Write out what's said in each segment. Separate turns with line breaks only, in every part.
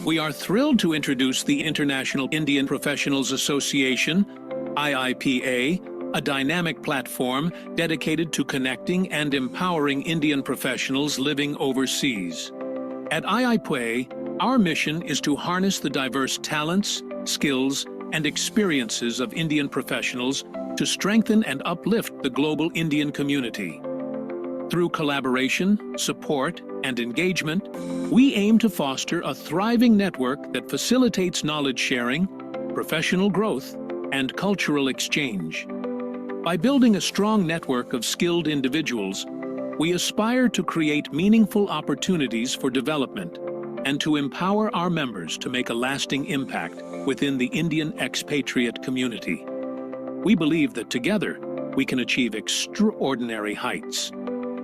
We are thrilled to introduce the International Indian Professionals Association, IIPA, a dynamic platform dedicated to connecting and empowering Indian professionals living overseas. At IIPA, our mission is to harness the diverse talents, skills, and experiences of Indian professionals to strengthen and uplift the global Indian community. Through collaboration, support, and engagement, we aim to foster a thriving network that facilitates knowledge sharing, professional growth, and cultural exchange. By building a strong network of skilled individuals, we aspire to create meaningful opportunities for development and to empower our members to make a lasting impact within the Indian expatriate community. We believe that together we can achieve extraordinary heights.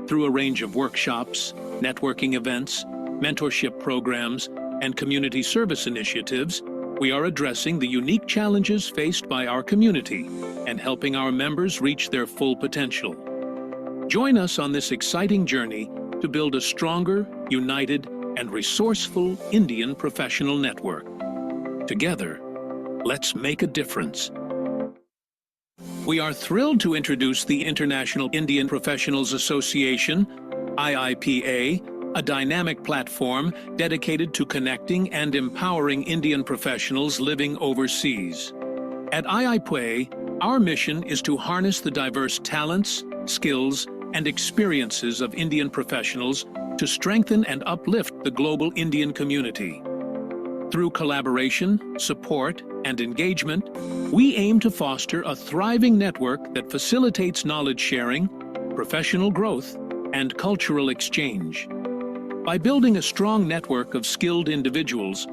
Through a range of workshops, networking events, mentorship programs, and community service initiatives, we are addressing the unique challenges faced by our community and helping our members reach their full potential. Join us on this exciting journey to build a stronger, united, and resourceful Indian professional network. Together, let's make a difference. We are thrilled to introduce the International Indian Professionals Association, IIPA, a dynamic platform dedicated to connecting and empowering Indian professionals living overseas. At IIPA, our mission is to harness the diverse talents, skills, and experiences of Indian professionals to strengthen and uplift the global Indian community. Through collaboration, support, and engagement, we aim to foster a thriving network that facilitates knowledge sharing, professional growth, and cultural exchange. By building a strong network of skilled individuals,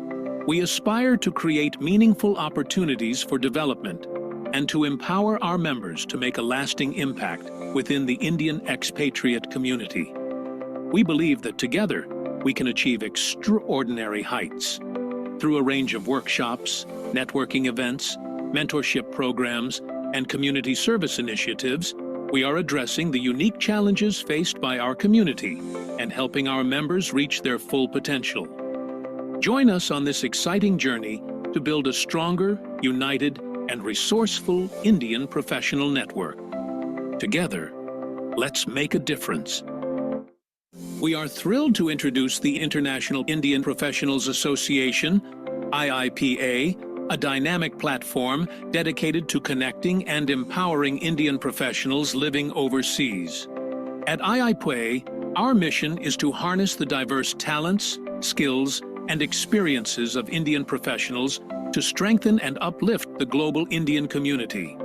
we aspire to create meaningful opportunities for development and to empower our members to make a lasting impact within the Indian expatriate community. We believe that together we can achieve extraordinary heights. Through a range of workshops, networking events, mentorship programs, and community service initiatives, we are addressing the unique challenges faced by our community and helping our members reach their full potential. Join us on this exciting journey to build a stronger, united, and resourceful Indian professional network. Together, let's make a difference. We are thrilled to introduce the International Indian Professionals Association, IIPA, a dynamic platform dedicated to connecting and empowering Indian professionals living overseas. At IIPA, our mission is to harness the diverse talents, skills, and experiences of Indian professionals to strengthen and uplift the global Indian community.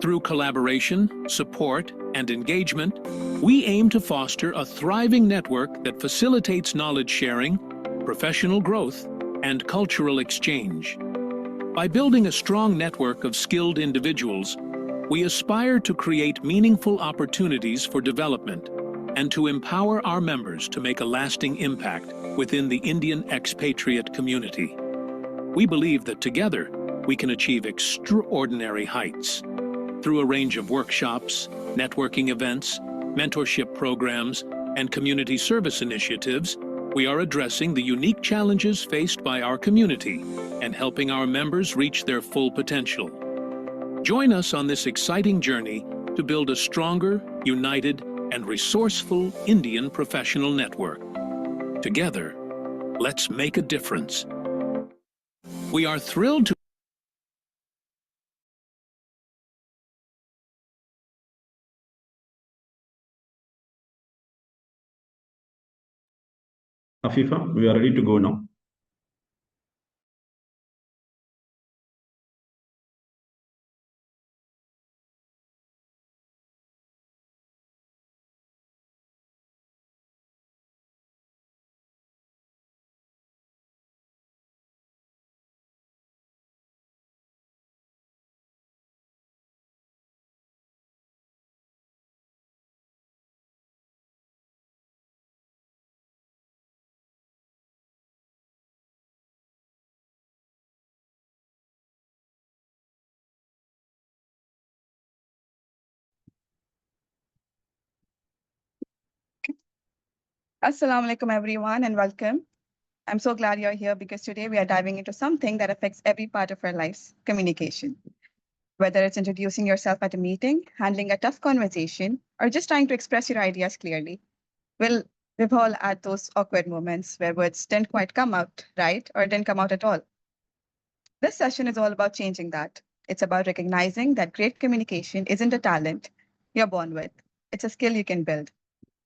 Through collaboration, support, and engagement, we aim to foster a thriving network that facilitates knowledge sharing, professional growth, and cultural exchange. By building a strong network of skilled individuals, we aspire to create meaningful opportunities for development and to empower our members to make a lasting impact within the Indian expatriate community. We believe that together we can achieve extraordinary heights. Through a range of workshops, networking events, mentorship programs, and community service initiatives, we are addressing the unique challenges faced by our community and helping our members reach their full potential. Join us on this exciting journey to build a stronger, united, and resourceful Indian professional network. Together, let's make a difference. We are thrilled to
Afifa, we are ready to go now.
Assalamu alaikum everyone and welcome. I'm so glad you're here because today we are diving into something that affects every part of our lives, communication. Whether it's introducing yourself at a meeting, handling a tough conversation, or just trying to express your ideas clearly, well, we've all had those awkward moments where words didn't quite come out right or didn't come out at all. This session is all about changing that. It's about recognizing that great communication isn't a talent you're born with, it's a skill you can build.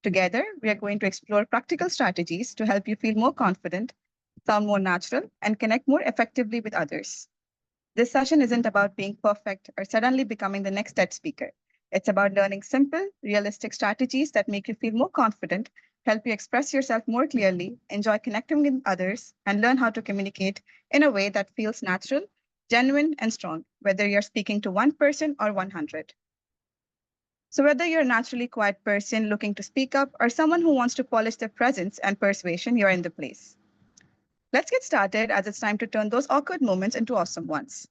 Together, we are going to explore practical strategies to help you feel more confident, sound more natural, and connect more effectively with others. This session isn't about being perfect or suddenly becoming the next TED speaker. It's about learning simple, realistic strategies that make you feel more confident, help you express yourself more clearly, enjoy connecting with others, and learn how to communicate in a way that feels natural, genuine, and strong, whether you're speaking to one person or 100. So, whether you're a naturally quiet person looking to speak up or someone who wants to polish their presence and persuasion, you're in the place. Let's get started as it's time to turn those awkward moments into awesome ones.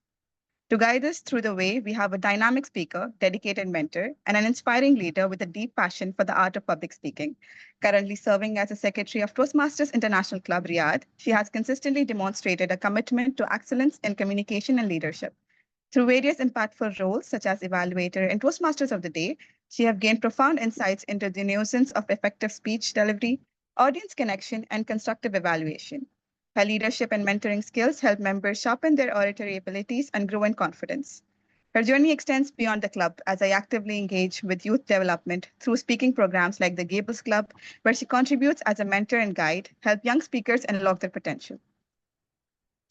To guide us through the way, we have a dynamic speaker, dedicated mentor, and an inspiring leader with a deep passion for the art of public speaking. Currently serving as a secretary of Toastmasters International Club, Riyadh, she has consistently demonstrated a commitment to excellence in communication and leadership. Through various impactful roles, such as evaluator and Toastmasters of the Day, she have gained profound insights into the nuisance of effective speech delivery, audience connection, and constructive evaluation. Her leadership and mentoring skills help members sharpen their oratory abilities and grow in confidence. Her journey extends beyond the club as I actively engage with youth development through speaking programs like the Gables Club, where she contributes as a mentor and guide, help young speakers unlock their potential.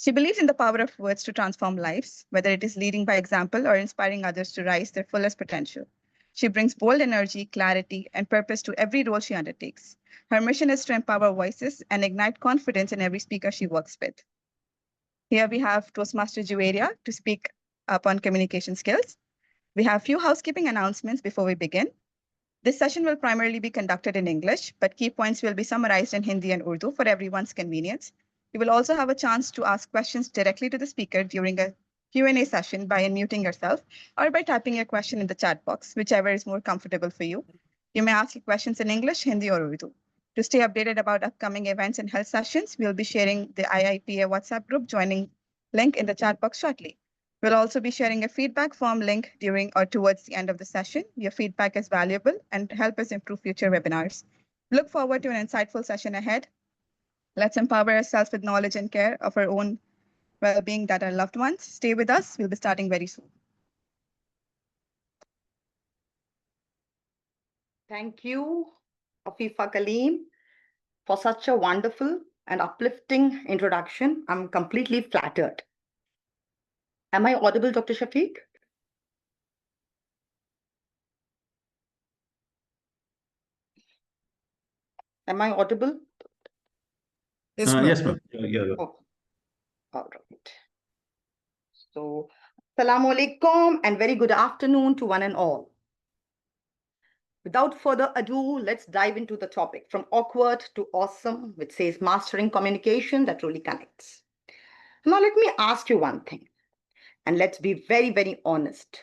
She believes in the power of words to transform lives, whether it is leading by example or inspiring others to rise their fullest potential. She brings bold energy, clarity, and purpose to every role she undertakes. Her mission is to empower voices and ignite confidence in every speaker she works with. Here we have Toastmaster Juweria to speak upon communication skills. We have few housekeeping announcements before we begin. This session will primarily be conducted in English, but key points will be summarized in Hindi and Urdu for everyone's convenience. You will also have a chance to ask questions directly to the speaker during a Q&A session by unmuting yourself or by typing your question in the chat box, whichever is more comfortable for you. You may ask your questions in English, Hindi, or Urdu. To stay updated about upcoming events and health sessions, we'll be sharing the IIPA WhatsApp group joining link in the chat box shortly. We'll also be sharing a feedback form link during or towards the end of the session. Your feedback is valuable and help us improve future webinars. Look forward to an insightful session ahead. Let's empower ourselves with knowledge and care of our own well-being that our loved ones. Stay with us. We'll be starting very soon.
Thank you, Afifa Kaleem, for such a wonderful and uplifting introduction. I'm completely flattered. Am I audible, Dr. Shafiq? Am I audible?
Yes, ma'am. Yeah.
Oh, all right. So, Assalamu alaikum and very good afternoon to one and all. Without further ado, let's dive into the topic from awkward to awesome, which says mastering communication that truly connects. Now, let me ask you one thing, and let's be very, very honest.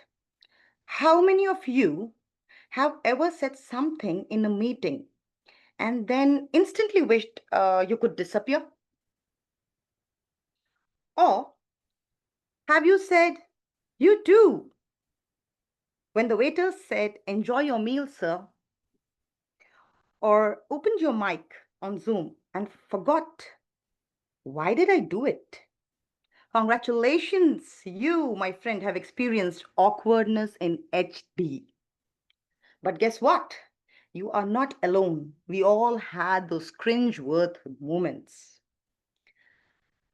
How many of you have ever said something in a meeting and then instantly wished you could disappear? Or have you said, "You do," when the waiter said, "Enjoy your meal, sir," or opened your mic on Zoom and forgot, "Why did I do it?" Congratulations, you, my friend, have experienced awkwardness in HD. But guess what? You are not alone. We all had those cringe-worthy moments.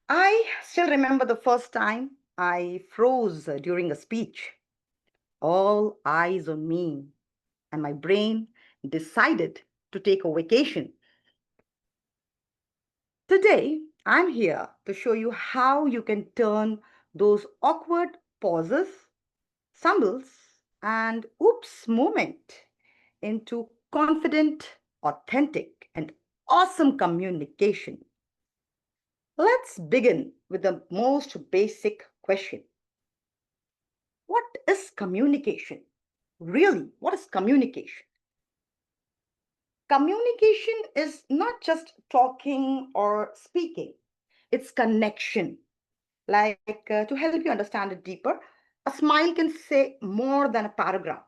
I still remember the first time I froze during a speech. All eyes on me, and my brain decided to take a vacation. Today, I'm here to show you how you can turn those awkward pauses, stumbles, and oops moment into confident, authentic, and awesome communication. Let's begin with the most basic question. What is communication? Really, what is communication? Communication is not just talking or speaking, it's connection. Like to help you understand it deeper, a smile can say more than a paragraph.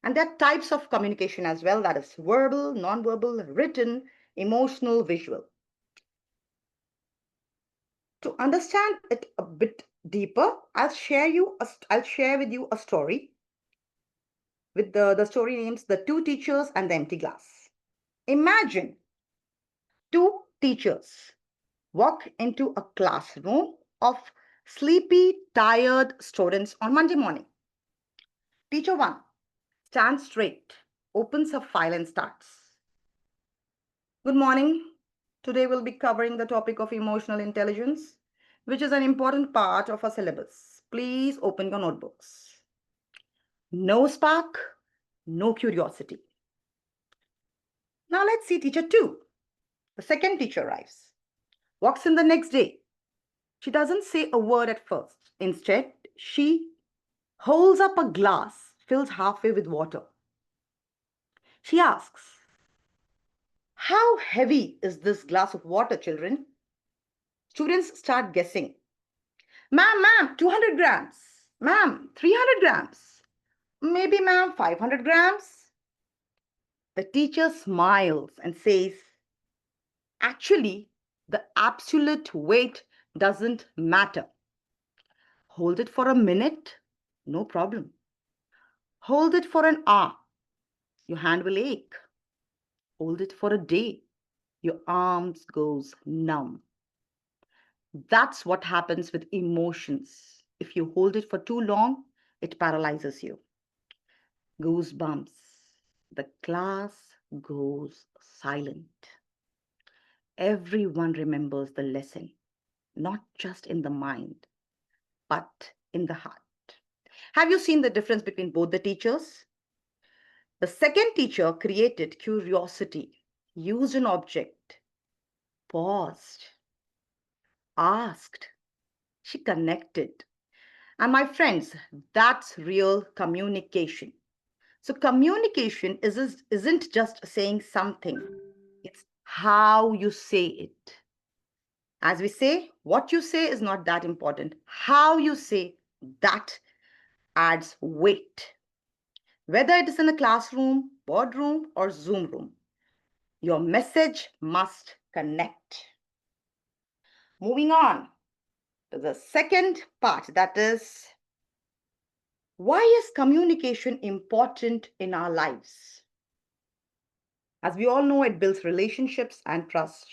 And there are types of communication as well, that is verbal, non-verbal, written, emotional, visual. To understand it a bit deeper, I'll share with you a story with the story names The Two Teachers and the Empty Glass. Imagine two teachers walk into a classroom of sleepy, tired students on Monday morning. Teacher 1 stands straight, opens her file and starts. Good morning. Today we'll be covering the topic of emotional intelligence, which is an important part of our syllabus. Please open your notebooks. No spark, no curiosity. Now let's see teacher 2. The second teacher arrives, walks in the next day. She doesn't say a word at first. Instead, she holds up a glass filled halfway with water. She asks, "How heavy is this glass of water, children?" Students start guessing. Ma'am, 200 grams. Ma'am, 300 grams. Maybe, ma'am, 500 grams. The teacher smiles and says, "Actually, the absolute weight doesn't matter. Hold it for a minute, no problem. Hold it for an hour, your hand will ache. Hold it for a day, your arms goes numb." That's what happens with emotions. If you hold it for too long, it paralyzes you. Goosebumps. The class goes silent. Everyone remembers the lesson, not just in the mind, but in the heart. Have you seen the difference between both the teachers? The second teacher created curiosity, used an object, paused, asked. She connected. And my friends, that's real communication. So communication isn't just saying something, it's how you say it. As we say, what you say is not that important. How you say that adds weight. Whether it is in a classroom, boardroom, or Zoom room, your message must connect. Moving on to the second part, that is, why is communication important in our lives? As we all know, it builds relationships and trust,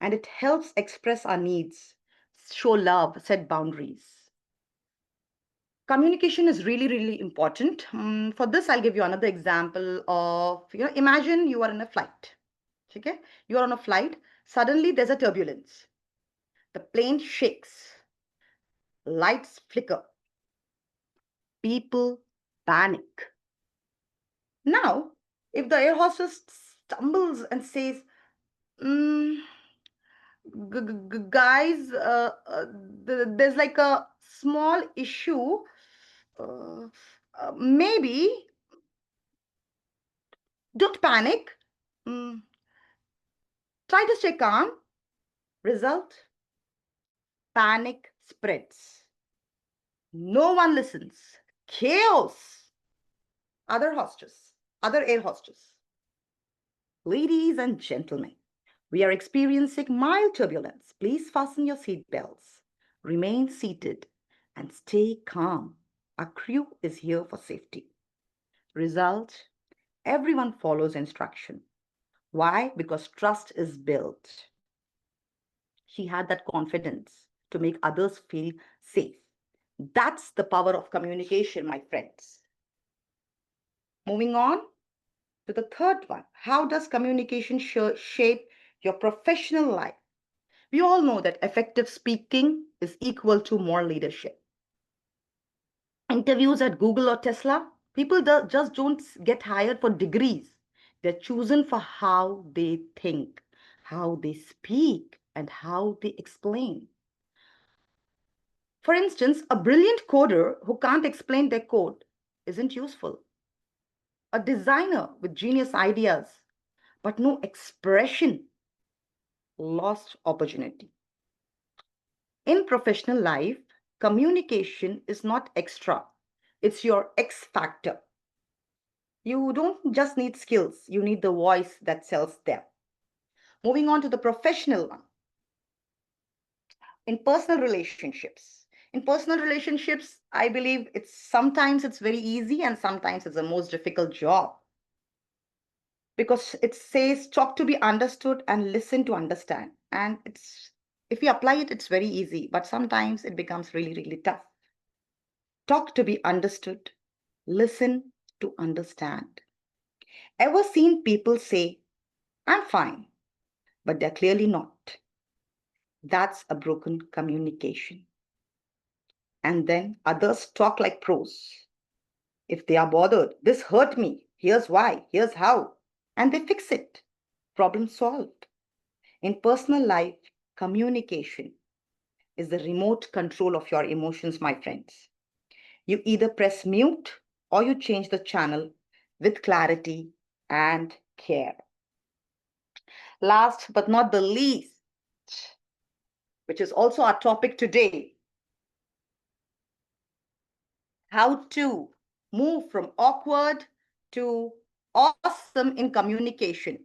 and it helps express our needs, show love, set boundaries. Communication is really, really important. For this, I'll give you another example of, imagine you are in a flight. Okay? You are on a flight. Suddenly, there's a turbulence. The plane shakes. Lights flicker. People panic. Now, if the air hostess stumbles and says, guys, there's like a small issue. Maybe don't panic. Try to stay calm. Result, panic spreads. No one listens. Chaos. Other air hostess. Ladies and gentlemen, we are experiencing mild turbulence. Please fasten your seatbelts. Remain seated and stay calm. Our crew is here for safety. Result, everyone follows instruction. Why? Because trust is built. She had that confidence to make others feel safe. That's the power of communication, my friends. Moving on to the third one. How does communication shape your professional life? We all know that effective speaking is equal to more leadership. Interviews at Google or Tesla, people just don't get hired for degrees. They're chosen for how they think, how they speak, and how they explain. For instance, a brilliant coder who can't explain their code isn't useful. A designer with genius ideas but no expression, lost opportunity. In professional life, communication is not extra, it's your X factor. You don't just need skills, you need the voice that sells them. Moving on to the professional one. In personal relationships. In personal relationships, I believe sometimes it's very easy and sometimes it's the most difficult job. Because it says talk to be understood and listen to understand. And if you apply it, it's very easy, but sometimes it becomes really, really tough. Talk to be understood, listen to understand. Ever seen people say, I'm fine, but they're clearly not? That's a broken communication. And then others talk like pros. If they are bothered, this hurt me, here's why, here's how, and they fix it. Problem solved. In personal life, communication is the remote control of your emotions, my friends. You either press mute or you change the channel with clarity and care. Last but not the least, which is also our topic today, how to move from awkward to awesome in communication.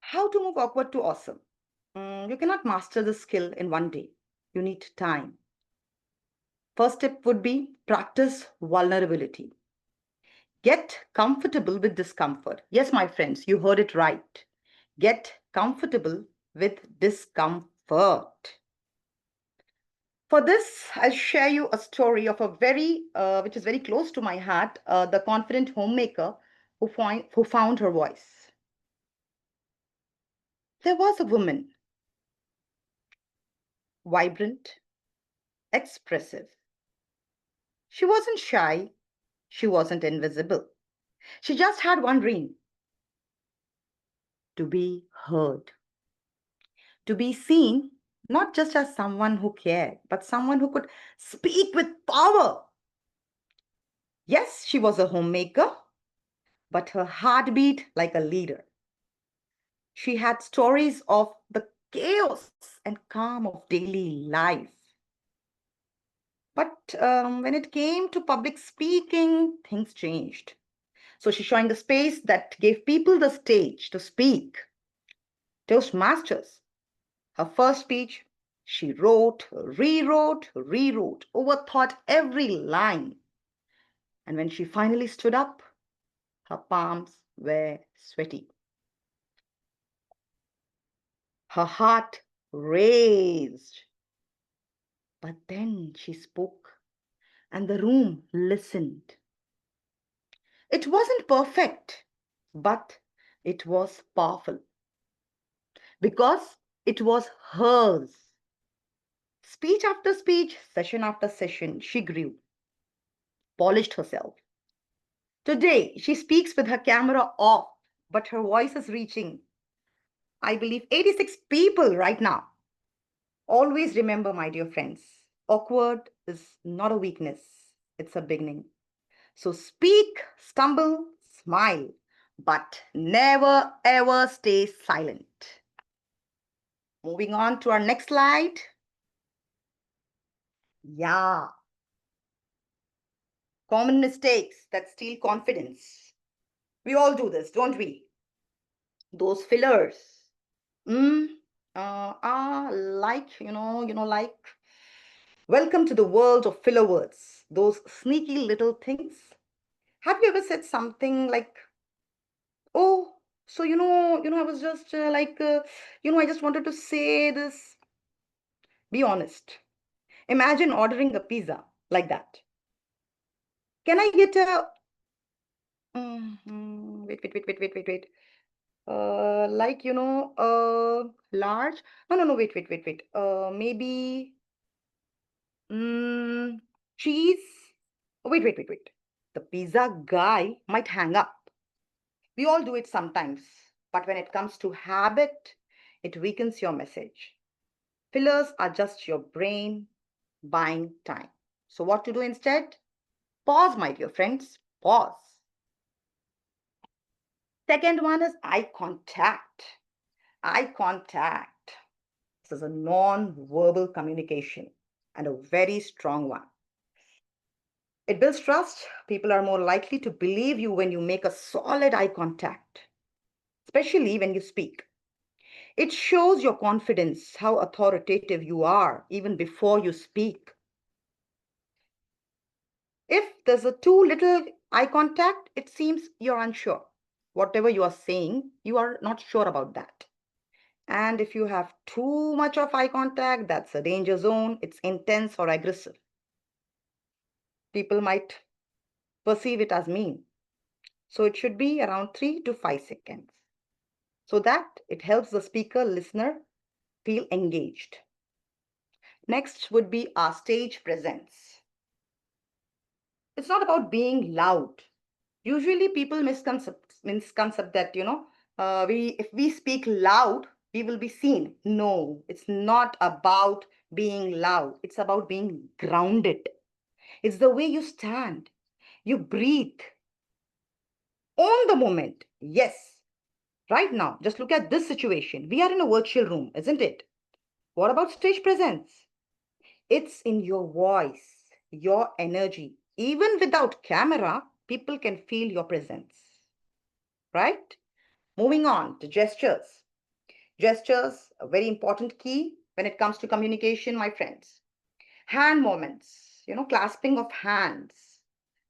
How to move awkward to awesome? You cannot master the skill in one day. You need time. First step would be practice vulnerability. Get comfortable with discomfort. Yes, my friends, you heard it right. Get comfortable with discomfort. For this, I'll share you a story of which is very close to my heart, the confident homemaker who found her voice. There was a woman, vibrant, expressive. She wasn't shy. She wasn't invisible. She just had one dream: to be heard, to be seen, not just as someone who cared, but someone who could speak with power. Yes, she was a homemaker, but her heart beat like a leader. She had stories of the chaos and calm of daily life. But when it came to public speaking, things changed. So she's showing the space that gave people the stage to speak. Toastmasters. Her first speech, she wrote, rewrote, overthought every line. And when she finally stood up, her palms were sweaty. Her heart raced. But then she spoke, and the room listened. It wasn't perfect, but it was powerful because it was hers. Speech after speech, session after session, she grew, polished herself. Today, she speaks with her camera off, but her voice is reaching, I believe, 86 people right now. Always remember, my dear friends, awkward is not a weakness, it's a beginning. So speak, stumble, smile, but never ever stay silent. Moving on to our next slide. Yeah. Common mistakes that steal confidence. We all do this, don't we? Those fillers. Like, welcome to the world of filler words. Those sneaky little things. Have you ever said something like, oh, so, I was just I just wanted to say this. Be honest. Imagine ordering a pizza like that. Can I get a, wait. Large? No, wait. Maybe, cheese? Wait. The pizza guy might hang up. We all do it sometimes, but when it comes to habit, it weakens your message. Fillers are just your brain buying time. So what to do instead? Pause, my dear friends. Pause. Second one is eye contact. Eye contact. This is a non-verbal communication and a very strong one. It builds trust. People are more likely to believe you when you make a solid eye contact, especially when you speak. It shows your confidence, how authoritative you are even before you speak. If there's a too little eye contact, it seems you're unsure. Whatever you are saying, you are not sure about that. And if you have too much of eye contact, that's a danger zone. It's intense or aggressive. People might perceive it as mean. So it should be around 3 to 5 seconds so that it helps the speaker listener feel engaged. Next would be our stage presence. It's not about being loud. Usually people misconcept that, if we speak loud, we will be seen. No, it's not about being loud. It's about being grounded. It's the way you stand, you breathe, own the moment. Yes, right now, just look at this situation. We are in a virtual room, isn't it? What about stage presence? It's in your voice, your energy. Even without camera, people can feel your presence, right? Moving on to gestures. Gestures, a very important key when it comes to communication, my friends. Hand movements, clasping of hands.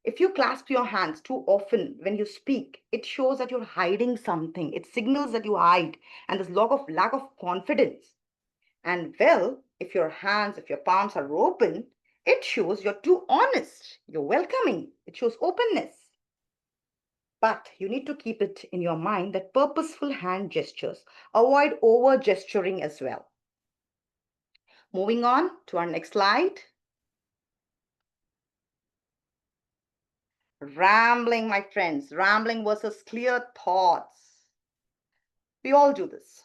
If you clasp your hands too often when you speak, it shows that you're hiding something. It signals that you hide, and there's lack of confidence. And well, if your palms are open, it shows you're too honest. You're welcoming. It shows openness. But you need to keep it in your mind that purposeful hand gestures. Avoid over gesturing as well. Moving on to our next slide. Rambling, my friends. Rambling versus clear thoughts. We all do this.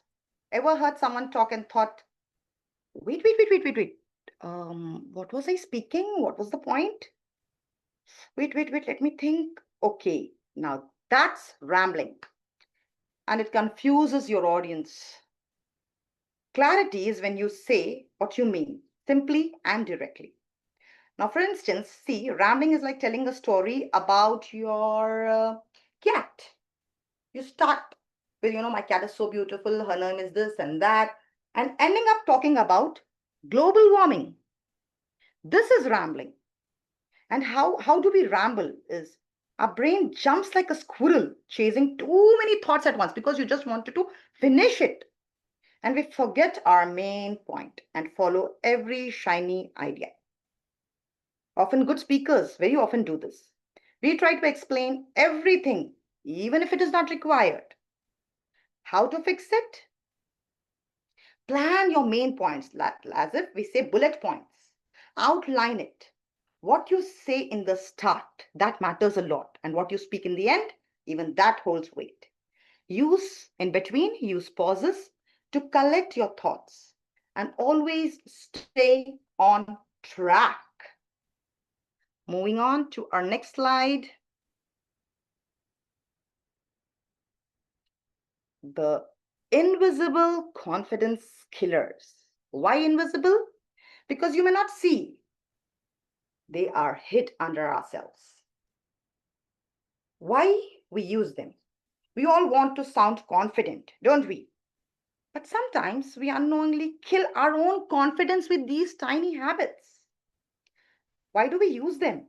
Ever heard someone talk and thought, wait. What was I speaking? What was the point? Wait, let me think. Okay, now that's rambling. And it confuses your audience. Clarity is when you say what you mean, simply and directly. Now, for instance, see, rambling is like telling a story about your cat. You start with, my cat is so beautiful, her name is this and that, and ending up talking about global warming. This is rambling. And how do we ramble is our brain jumps like a squirrel chasing too many thoughts at once because you just wanted to finish it. And we forget our main point and follow every shiny idea. Often good speakers very often do this. We try to explain everything, even if it is not required. How to fix it? Plan your main points, as if we say bullet points. Outline it. What you say in the start, that matters a lot. And what you speak in the end, even that holds weight. Use pauses to collect your thoughts and always stay on track. Moving on to our next slide. The invisible confidence killers. Why invisible? Because you may not see. They are hid under ourselves. Why we use them? We all want to sound confident, don't we? But sometimes we unknowingly kill our own confidence with these tiny habits. Why do we use them?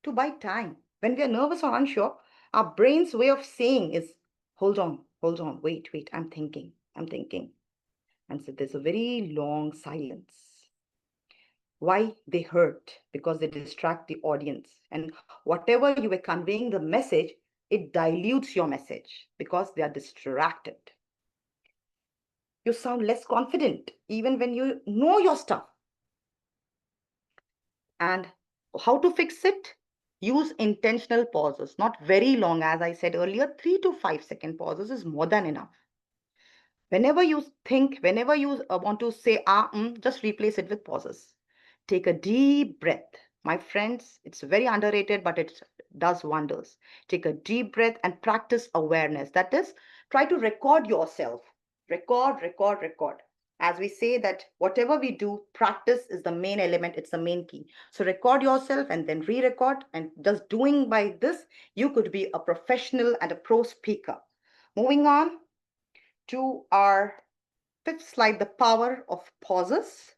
To buy time. When we are nervous or unsure, our brain's way of saying is, hold on, wait, I'm thinking. And so there's a very long silence. Why they hurt? Because they distract the audience. And whatever you were conveying the message, it dilutes your message because they are distracted. You sound less confident even when you know your stuff. And how to fix it? Use intentional pauses, not very long. As I said earlier, 3 to 5 second pauses is more than enough. Whenever you think, whenever you want to say, just replace it with pauses. Take a deep breath. My friends, it's very underrated, but it does wonders. Take a deep breath and practice awareness. That is, try to record yourself. Record, record, record. As we say that whatever we do, practice is the main element. It's the main key. So record yourself and then re-record. And just doing by this, you could be a professional and a pro speaker. Moving on to our fifth slide, the power of pauses.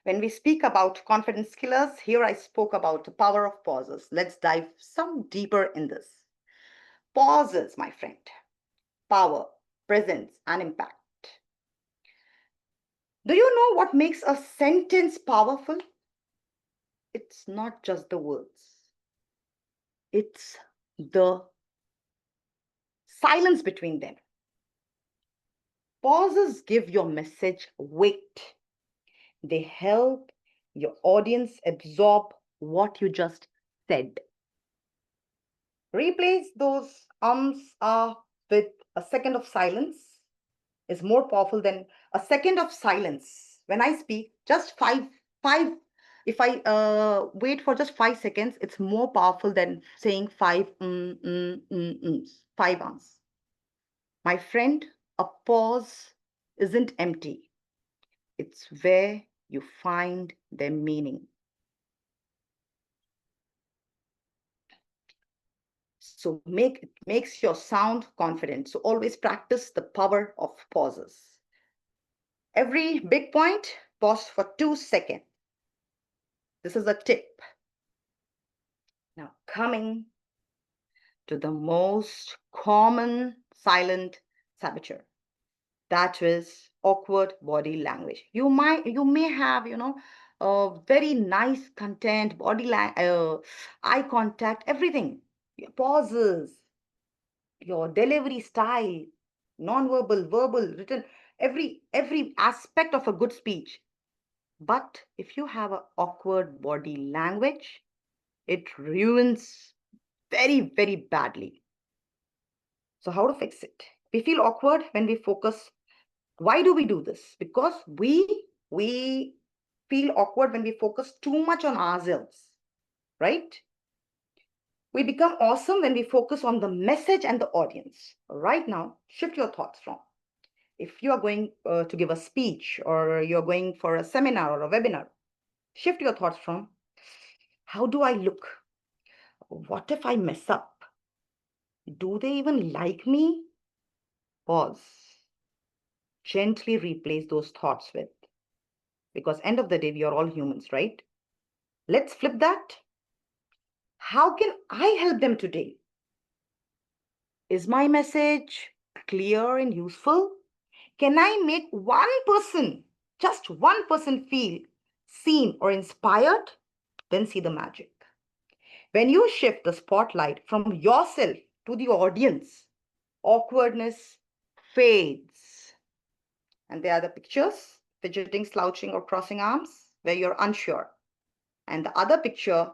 When we speak about confidence killers, here I spoke about the power of pauses. Let's dive some deeper in this. Pauses, my friend. Power, presence, and impact. Do you know what makes a sentence powerful? It's not just the words. It's the silence between them. Pauses give your message weight. They help your audience absorb what you just said. Replace those with a second of silence is more powerful than a second of silence. When I speak, just five, if I wait for just 5 seconds, it's more powerful than saying five, five ums. My friend, a pause isn't empty. It's where you find their meaning. So it makes your sound confident. So always practice the power of pauses. Every big point, pause for 2 seconds. This is a tip. Now coming to the most common silent saboteur. That is awkward body language. You may have, very nice content, eye contact, everything. Your pauses, your delivery style, non-verbal, verbal, written, every aspect of a good speech. But if you have an awkward body language, it ruins very, very badly. So how to fix it? We feel awkward when we focus. Why do we do this? Because we feel awkward when we focus too much on ourselves, right? We become awesome when we focus on the message and the audience. Right now, shift your thoughts from, if you are going to give a speech or you're going for a seminar or a webinar, shift your thoughts from, how do I look? What if I mess up? Do they even like me? Pause. Gently replace those thoughts with, because end of the day, we are all humans, right? Let's flip that. How can I help them today? Is my message clear and useful? Can I make just one person feel seen or inspired? Then see the magic. When you shift the spotlight from yourself to the audience, awkwardness fades. And there are the pictures, fidgeting, slouching, or crossing arms, where you're unsure. And the other picture,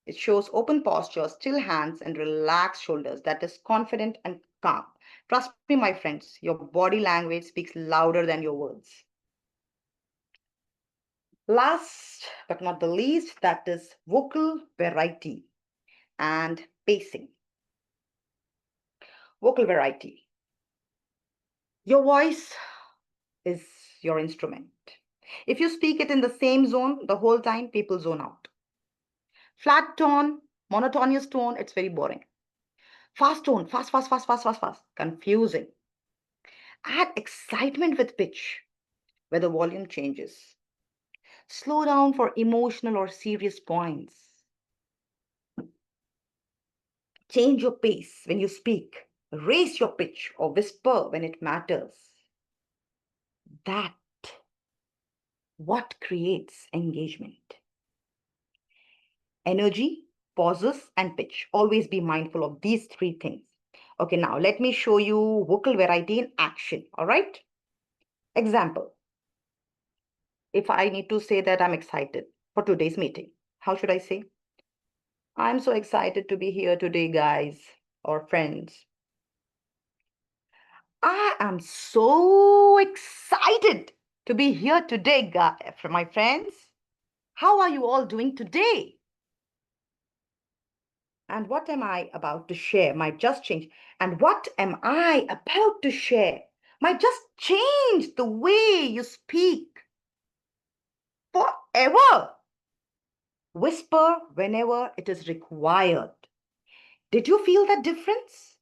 it shows open posture, still hands, and relaxed shoulders. That is confident and calm. Trust me, my friends, your body language speaks louder than your words. Last but not the least, that is vocal variety and pacing. Vocal variety. Your voice is your instrument. If you speak it in the same zone the whole time, people zone out. Flat tone, monotonous tone, it's very boring. Fast tone, fast, confusing. Add excitement with pitch, where the volume changes. Slow down for emotional or serious points. Change your pace when you speak. Raise your pitch or whisper when it matters. That what creates engagement. Energy, pauses, and pitch. Always be mindful of these three things. Okay, now let me show you vocal variety in action. All right. Example. If I need to say that I'm excited for today's meeting, how should I say? I'm so excited to be here today, guys or friends. I am so excited to be here today, my friends. How are you all doing today? And what am I about to share might just change. And what am I about to share might just change the way you speak forever. Whisper whenever it is required. Did you feel that difference?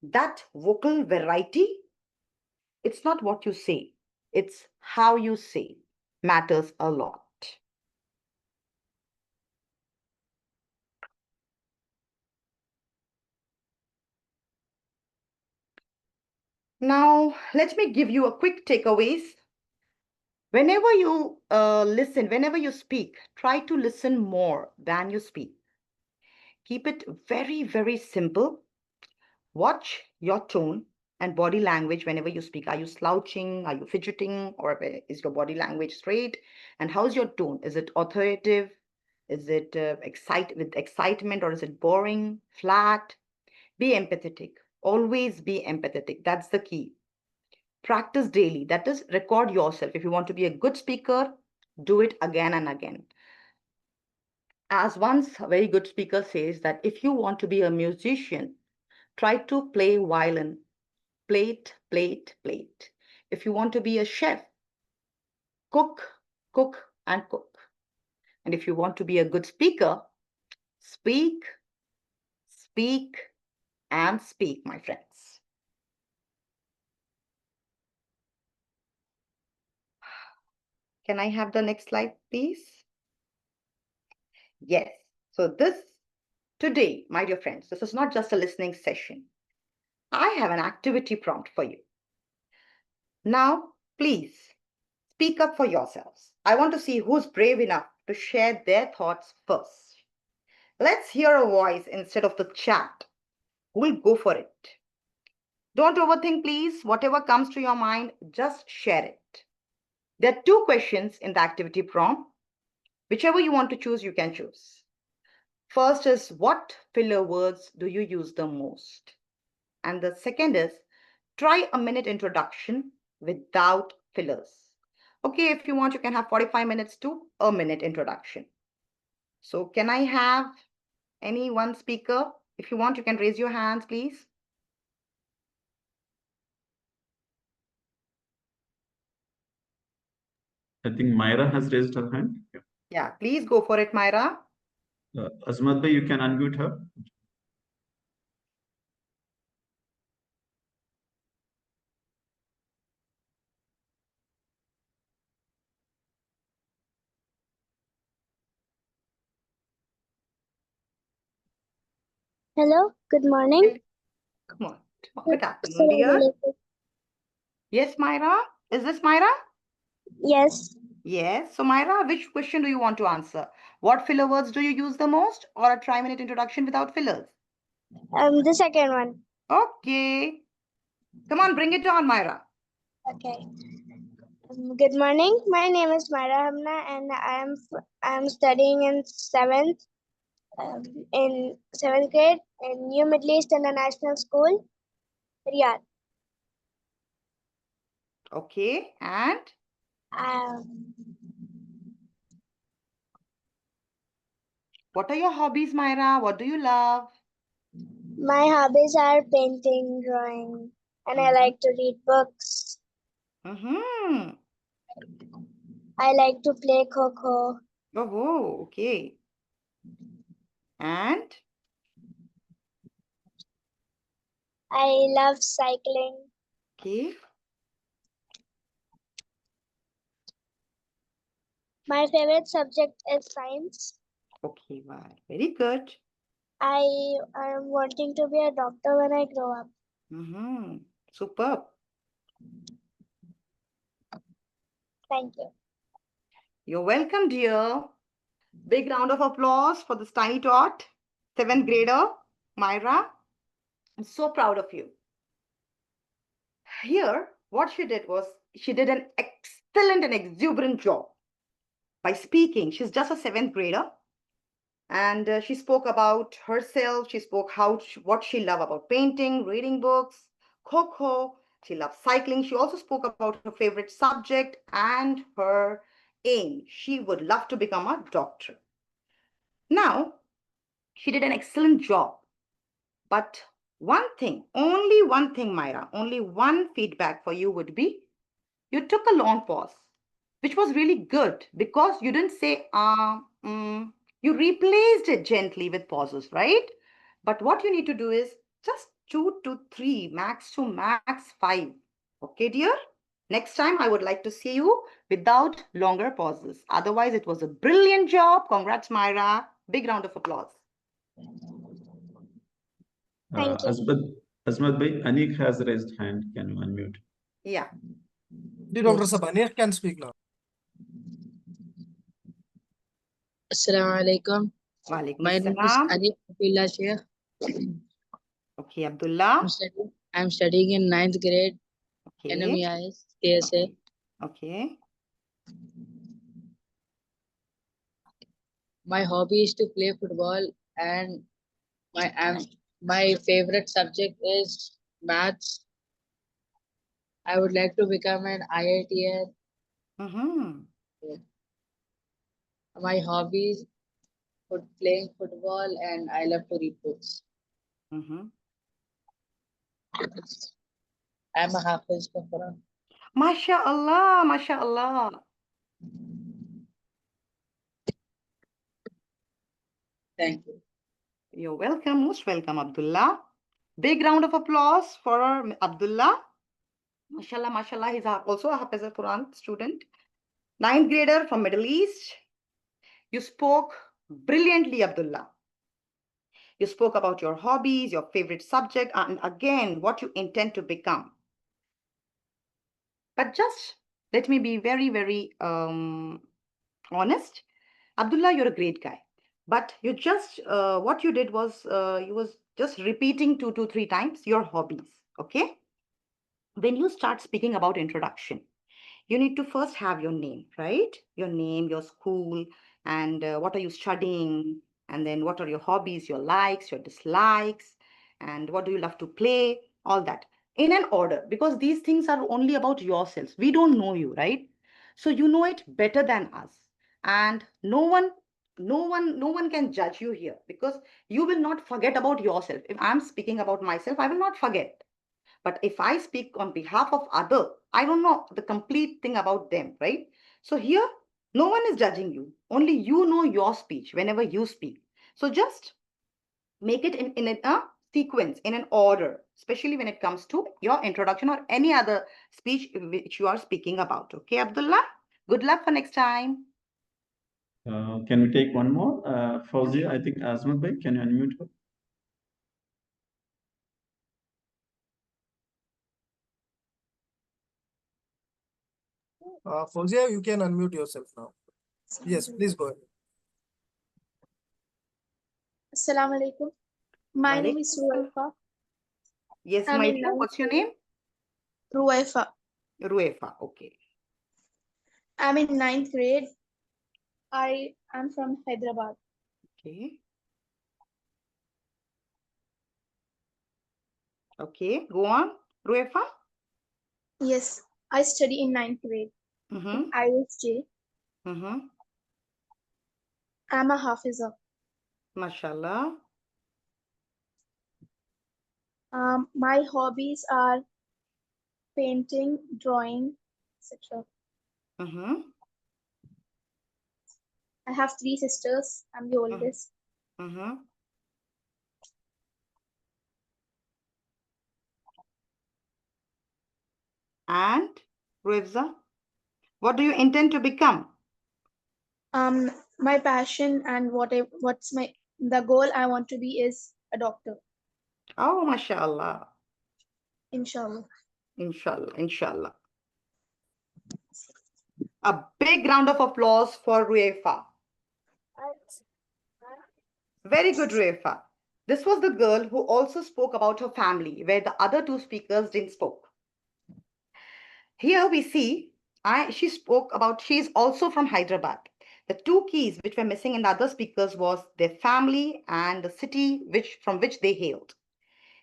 That vocal variety? It's not what you say, it's how you say matters a lot. Now, let me give you a quick takeaways. Whenever you listen, whenever you speak, try to listen more than you speak. Keep it very, very simple. Watch your tone and body language whenever you speak. Are you slouching? Are you fidgeting? Or is your body language straight? And how's your tone? Is it authoritative? Is it with excitement, or is it boring, flat? Be empathetic. Always be empathetic. That's the key. Practice daily. That is, record yourself. If you want to be a good speaker, do it again and again. As once a very good speaker says, that if you want to be a musician, try to play violin. Plate, plate, plate. If you want to be a chef, cook, cook, and cook. And if you want to be a good speaker, speak, speak, and speak, my friends. Can I have the next slide, please? Yes. So today, my dear friends, this is not just a listening session. I have an activity prompt for you. Now, please speak up for yourselves. I want to see who's brave enough to share their thoughts first. Let's hear a voice instead of the chat. We'll go for it. Don't overthink, please. Whatever comes to your mind, just share it. There are 2 questions in the activity prompt. Whichever you want to choose, you can choose. First is, what filler words do you use the most? And the second is, try a minute introduction without fillers. Okay, if you want, you can have 45 minutes to a minute introduction. So can I have any one speaker? If you want, you can raise your hands, please.
I think Myra has raised her hand.
Yeah, please go for it, Myra.
Azmat bhai, you can unmute her.
Hello, good morning.
Come on. Good afternoon, dear. Yes, Myra. Is this Myra?
Yes.
Yes. So, Myra, which question do you want to answer? What filler words do you use the most, or a try-minute introduction without fillers?
The second one.
Okay. Come on, bring it on, Myra.
Okay. Good morning. My name is Myra Hamna, and I'm studying in seventh grade in New Middle East International School, Riyadh.
Okay. And what are your hobbies, Myra? What do you love?
My hobbies are painting, drawing, and I like to read books. I like to play Kho-Kho.
Oh, okay. And?
I love cycling.
Okay.
My favorite subject is science.
Okay, wow. Very good.
I am wanting to be a doctor when I grow up.
Superb.
Thank you.
You're welcome, dear. Big round of applause for this tiny tot, 7th grader, Myra. I'm so proud of you. Here, what she did was, she did an excellent and exuberant job by speaking. She's just a 7th grader. And she spoke about herself. She spoke what she loved about painting, reading books, Kho-Kho. She loved cycling. She also spoke about her favorite subject and her aim. She would love to become a doctor. Now, she did an excellent job. But one thing, only one thing, Myra, only one feedback for you would be you took a long pause, which was really good because you didn't say, you replaced it gently with pauses, right? But what you need to do is just 2 to 3, max to max 5. Okay, dear? Next time, I would like to see you without longer pauses. Otherwise, it was a brilliant job. Congrats, Myra. Big round of applause.
Thank you.
Azmat bhai, Anik has raised hand. Can you unmute?
Yeah.
Dr. Sabanier can speak now.
Assalamu alaikum.
Walaikum
My name is
assalam.
Ali Abdullah Sheikh.
Okay, Abdullah.
I'm studying in 9th grade,
Okay.
NMEIS, KSA.
Okay.
My hobby is to play football, and my favorite subject is maths. I would like to become an IITian.
Mm-hmm.
My hobbies playing football, and I love to read books.
Mm-hmm.
I'm a Hafiz for Quran.
MashaAllah, MashaAllah.
Thank you.
You're welcome, most welcome, Abdullah. Big round of applause for Abdullah. MashaAllah, MashaAllah. He's also a Hafiz Quran student. 9th grader from Middle East. You spoke brilliantly, Abdullah. You spoke about your hobbies, your favorite subject, and again, what you intend to become. But just let me be very, very honest. Abdullah, you're a great guy. But you just, what you did was, you was just repeating 2 to 3 times your hobbies, okay? When you start speaking about introduction, you need to first have your name, right? Your name, your school, and what are you studying? And then what are your hobbies, your likes, your dislikes, and what do you love to play? All that in an order, because these things are only about yourselves. We don't know you, right? So you know it better than us. And no one can judge you here because you will not forget about yourself. If I'm speaking about myself, I will not forget. But if I speak on behalf of other, I don't know the complete thing about them, right? So here, no one is judging you. Only you know your speech whenever you speak. So just make it in a sequence, in an order, especially when it comes to your introduction or any other speech which you are speaking about. Okay, Abdullah? Good luck for next time.
Can we take one more? Fauzia, I think Azmat bhai, can you unmute her?
Fauzia, you can unmute yourself now. Yes, please go ahead.
Assalamu alaikum. My name is Ruwaifa.
Yes,
I'm
my
in
dear.
ninth
What's your name?
Ruwaifa.
Ruefa. Okay.
I'm in 9th grade. I am from Hyderabad.
Okay. Okay. Go on, Ruefa.
Yes, I study in 9th grade.
Mm-hmm.
ISJ.
Mm-hmm.
I'm a Hafiza.
Mashallah.
My hobbies are painting, drawing, etc.
Mm-hmm.
I have 3 sisters. I'm the oldest.
Mm-hmm. And Ruefza, what do you intend to become?
My passion and the goal I want to be is a doctor.
Oh, mashallah.
Inshallah.
Inshallah. Inshallah. A big round of applause for Ruefa. Very good, Ruefa. This was the girl who also spoke about her family, where the other 2 speakers didn't spoke. Here we see, she spoke about, she's also from Hyderabad. The 2 keys which were missing in the other speakers was their family and the city from which they hailed.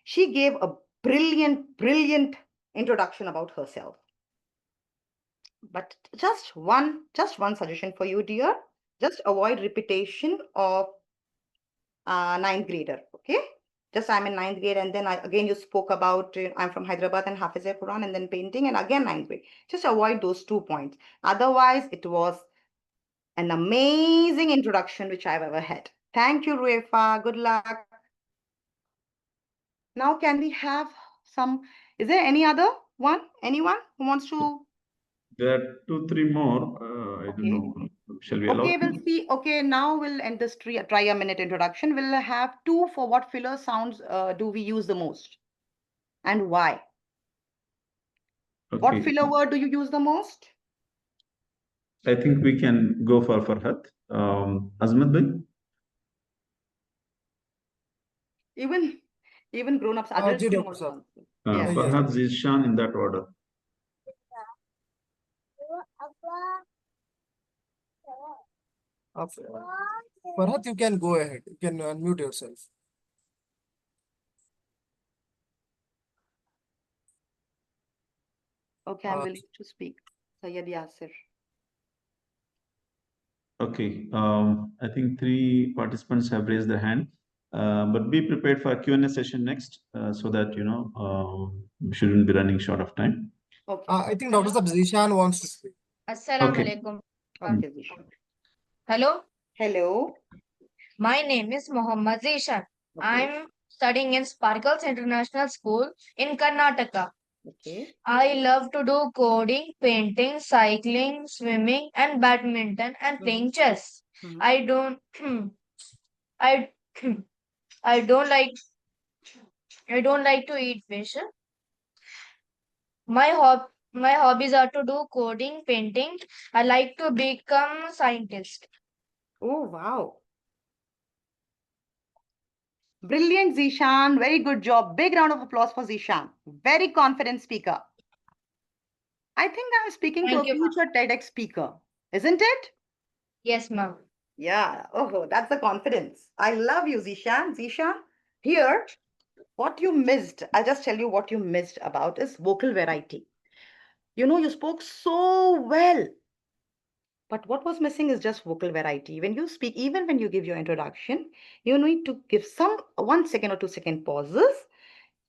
She gave a brilliant introduction about herself. But just one suggestion for you, dear. Just avoid repetition of ninth grader. Okay. Just I'm in ninth grade, and then again you spoke about I'm from Hyderabad and Hafiz Quran, and then painting, and again ninth grade. Just avoid those 2 points. Otherwise, it was an amazing introduction which I've ever had. Thank you, Ruefa. Good luck. Now, can we have some? Is there any other one? Anyone who wants to?
There are 2, 3 more. I don't
Okay.
know. Shall we allow?
Okay, we'll see. Okay, now we'll end this try a minute introduction. We'll have 2 for what filler sounds do we use the most and why? What
Okay.
filler word do you use the most?
I think we can go for Farhat. Azmat bhai?
Even grown-ups, adults
Ji,
can
Dr.
also
Sir.
answer.
Uh,
Yes.
Farhat, Zishan in that order.
Okay. Farhat, you can go ahead. You can unmute yourself.
Okay, I'm willing to speak. Syed Yasir.
Okay. I think 3 participants have raised their hand. But be prepared for a Q&A session next, so that we shouldn't be running short of time.
Okay.
I think Dr. Sir Zishan wants to speak.
Assalamu
Okay.
alaikum.
Okay, Zishan.
Hello,
Hello.
my name is Mohammad Zishan.
Okay.
I'm studying in Sparkles International School in Karnataka.
Okay.
I love to do coding, painting, cycling, swimming, and badminton and playing chess.
Mhm.
I don't I I don't like to eat fish. My hobbies are to do coding, painting. I like to become scientist.
Oh, wow. Brilliant, Zishan. Very good job. Big round of applause for Zishan. Very confident speaker. I think I'm speaking to
Thank
a
you, ma'am.
future TEDx speaker, isn't it?
Yes, ma'am.
Yeah. Oh, that's the confidence. I love you, Zishan. Zishan, here, what you missed, I'll just tell you what you missed about is vocal variety. You spoke so well. But what was missing is just vocal variety. When you speak, even when you give your introduction, you need to give some 1 second or 2 second pauses.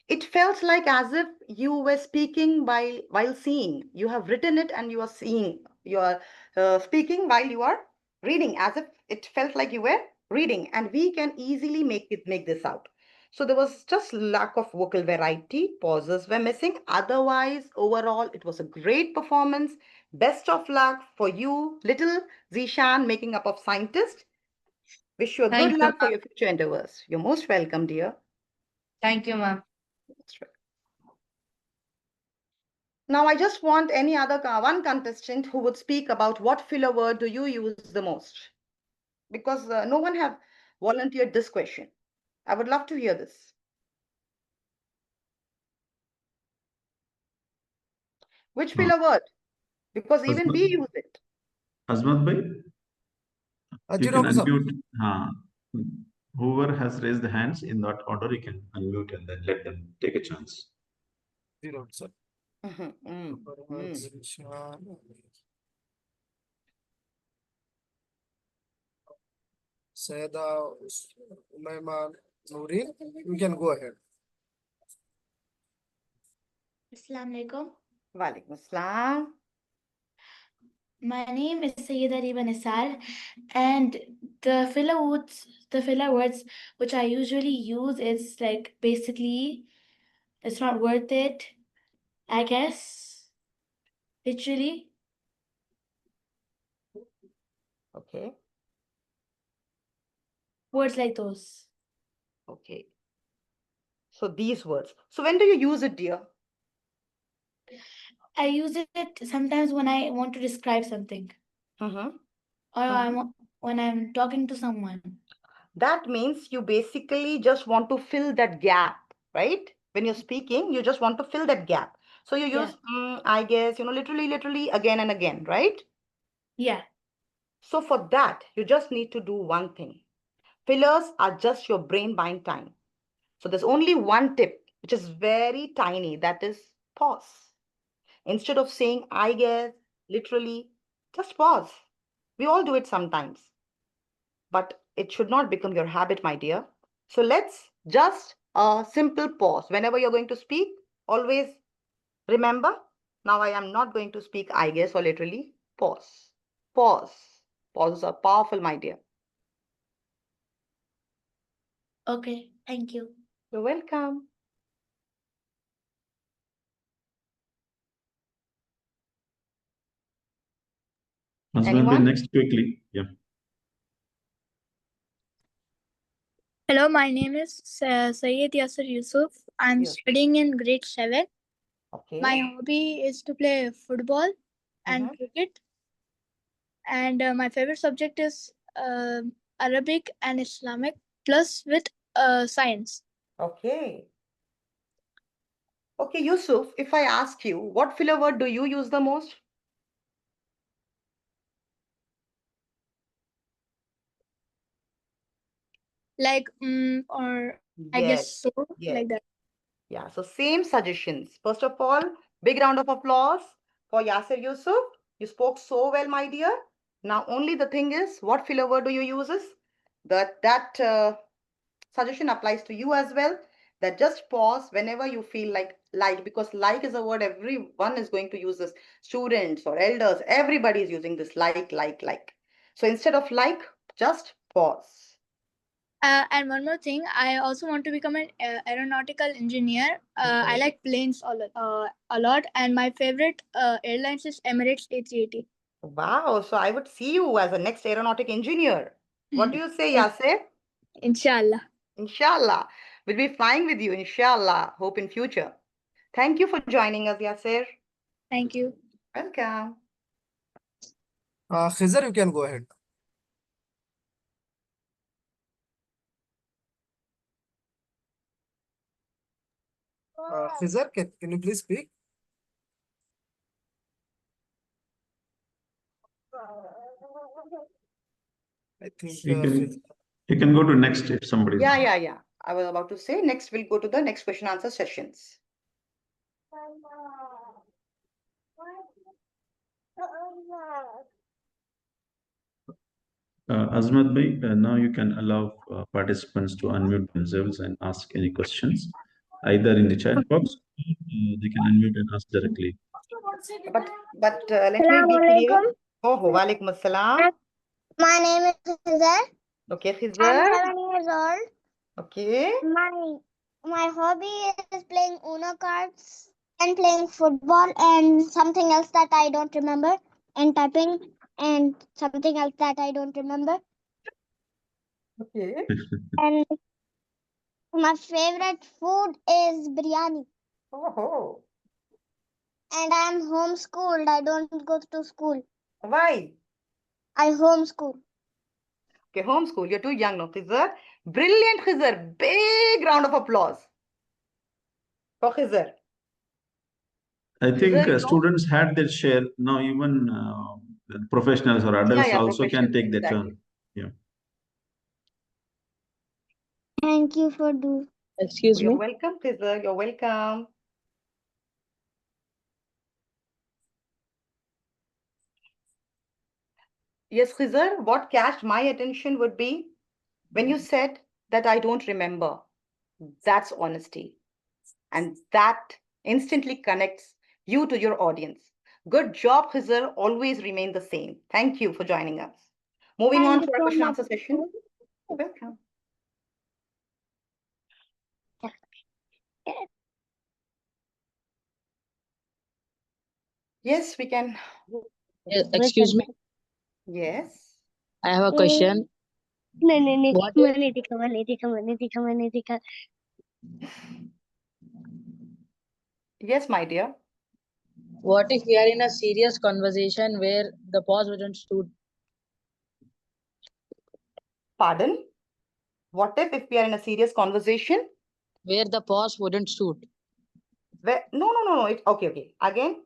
It felt like as if you were speaking while seeing. You have written it and you are seeing. You are speaking while you are reading, as if it felt like you were reading. And we can easily make this out. So there was just lack of vocal variety. Pauses were missing. Otherwise, overall, it was a great performance. Best of luck for you, little Zishan, making up of scientist. Wish you a
Thank
good
you,
luck for
ma'am.
your future endeavors. You're most welcome, dear.
Thank you, ma'am.
That's right. Now, I just want any other one contestant who would speak about what filler word do you use the most? Because no one have volunteered this question. I would love to hear this. Which filler word? Because even we use it.
Azmat bhai,
Ji,
you can
Dr. Sir.
unmute. Whoever has raised the hands in that order, you can unmute and then let them take a chance.
Ji, Dr. Sir. Farhat, Zishan. Syeda Umayman Nooreen, you can go ahead.
Assalamu alaikum.
Walaikum assalam.
My name is Syeda Juweria Fatima, and the filler words which I usually use is like basically it's not worth it, I guess. Literally.
Okay.
Words like those.
Okay. So these words. So when do you use it, dear?
I use it sometimes when I want to describe something.
Mm-hmm.
Or when I'm talking to someone.
That means you basically just want to fill that gap, right? When you're speaking, you just want to fill that gap. So you use, I guess, literally again and again, right?
Yeah.
So for that, you just need to do one thing. Fillers are just your brain buying time. So there's only one tip, which is very tiny, that is pause. Instead of saying, I guess, literally, just pause. We all do it sometimes, but it should not become your habit, my dear. So let's just a simple pause. Whenever you're going to speak, always remember, now I am not going to speak, I guess, or literally pause. Pause. Pauses are powerful, my dear.
Okay, thank you.
You're welcome.
Azman, next quickly. Yeah.
Hello, my name is Syed Yasser Yusuf. I'm
Yes.
studying in grade 7.
Okay.
My hobby is to play football and cricket. And my favorite subject is Arabic and Islamic, plus with science.
Okay. Okay, Yusuf, if I ask you, what filler word do you use the most?
Like, or I guess so, like that.
Yeah, so same suggestions. First of all, big round of applause for Yasser Yusuf. You spoke so well, my dear. Now, only the thing is, what filler word do you use? That suggestion applies to you as well. That just pause whenever you feel like, because like is a word everyone is going to use this. Students or elders, everybody is using this like. So instead of like, just pause.
And one more thing, I also want to become an aeronautical engineer. I like planes a lot, and my favorite airlines is Emirates A380.
Wow, so I would see you as a next aeronautic engineer. What do you say,
Yes.
Yasser?
Inshallah.
Inshallah. We'll be flying with you, inshallah. Hope in future. Thank you for joining us, Yasser.
Thank you.
Welcome.
Khizar, you can go ahead. Khizar, can you please speak? I think
You can go to next if somebody.
Yeah. I was about to say next we'll go to the next question answer sessions.
Azmat bhai, now you can allow participants to unmute themselves and ask any questions, either in the chat box, they can unmute and ask directly.
But let me be clear. Oh, walaikum assalam.
My name is Khizar.
Okay,
I'm
Khizar.
7 years old.
Okay.
My hobby is playing Uno cards and playing football and something else that I don't remember, and typing and something else that I don't remember.
Okay.
And my favorite food is biryani.
Oh.
And I am homeschooled. I don't go to school.
Why?
I homeschool.
Okay, homeschool. You're too young now, Khizar. Brilliant, Khizar. Big round of applause for Khizar.
I think students had their share. Now even professionals or adults also can take their turn. Yeah.
Thank you for doing.
Excuse
You're
me.
welcome, Khizar. You're welcome. Yes, Khizar, what catched my attention would be when you said that I don't remember. That's honesty. And that instantly connects you to your audience. Good job, Khizar. Always remain the same. Thank you for joining us. Moving on to our question answer session. Welcome. Yes, we can.
Excuse me.
Yes.
I have a question. What
Yes, my dear.
What if we are in a serious conversation where the pause wouldn't suit?
Pardon? What if we are in a serious conversation?
Where the pause wouldn't suit.
No. Okay. Again,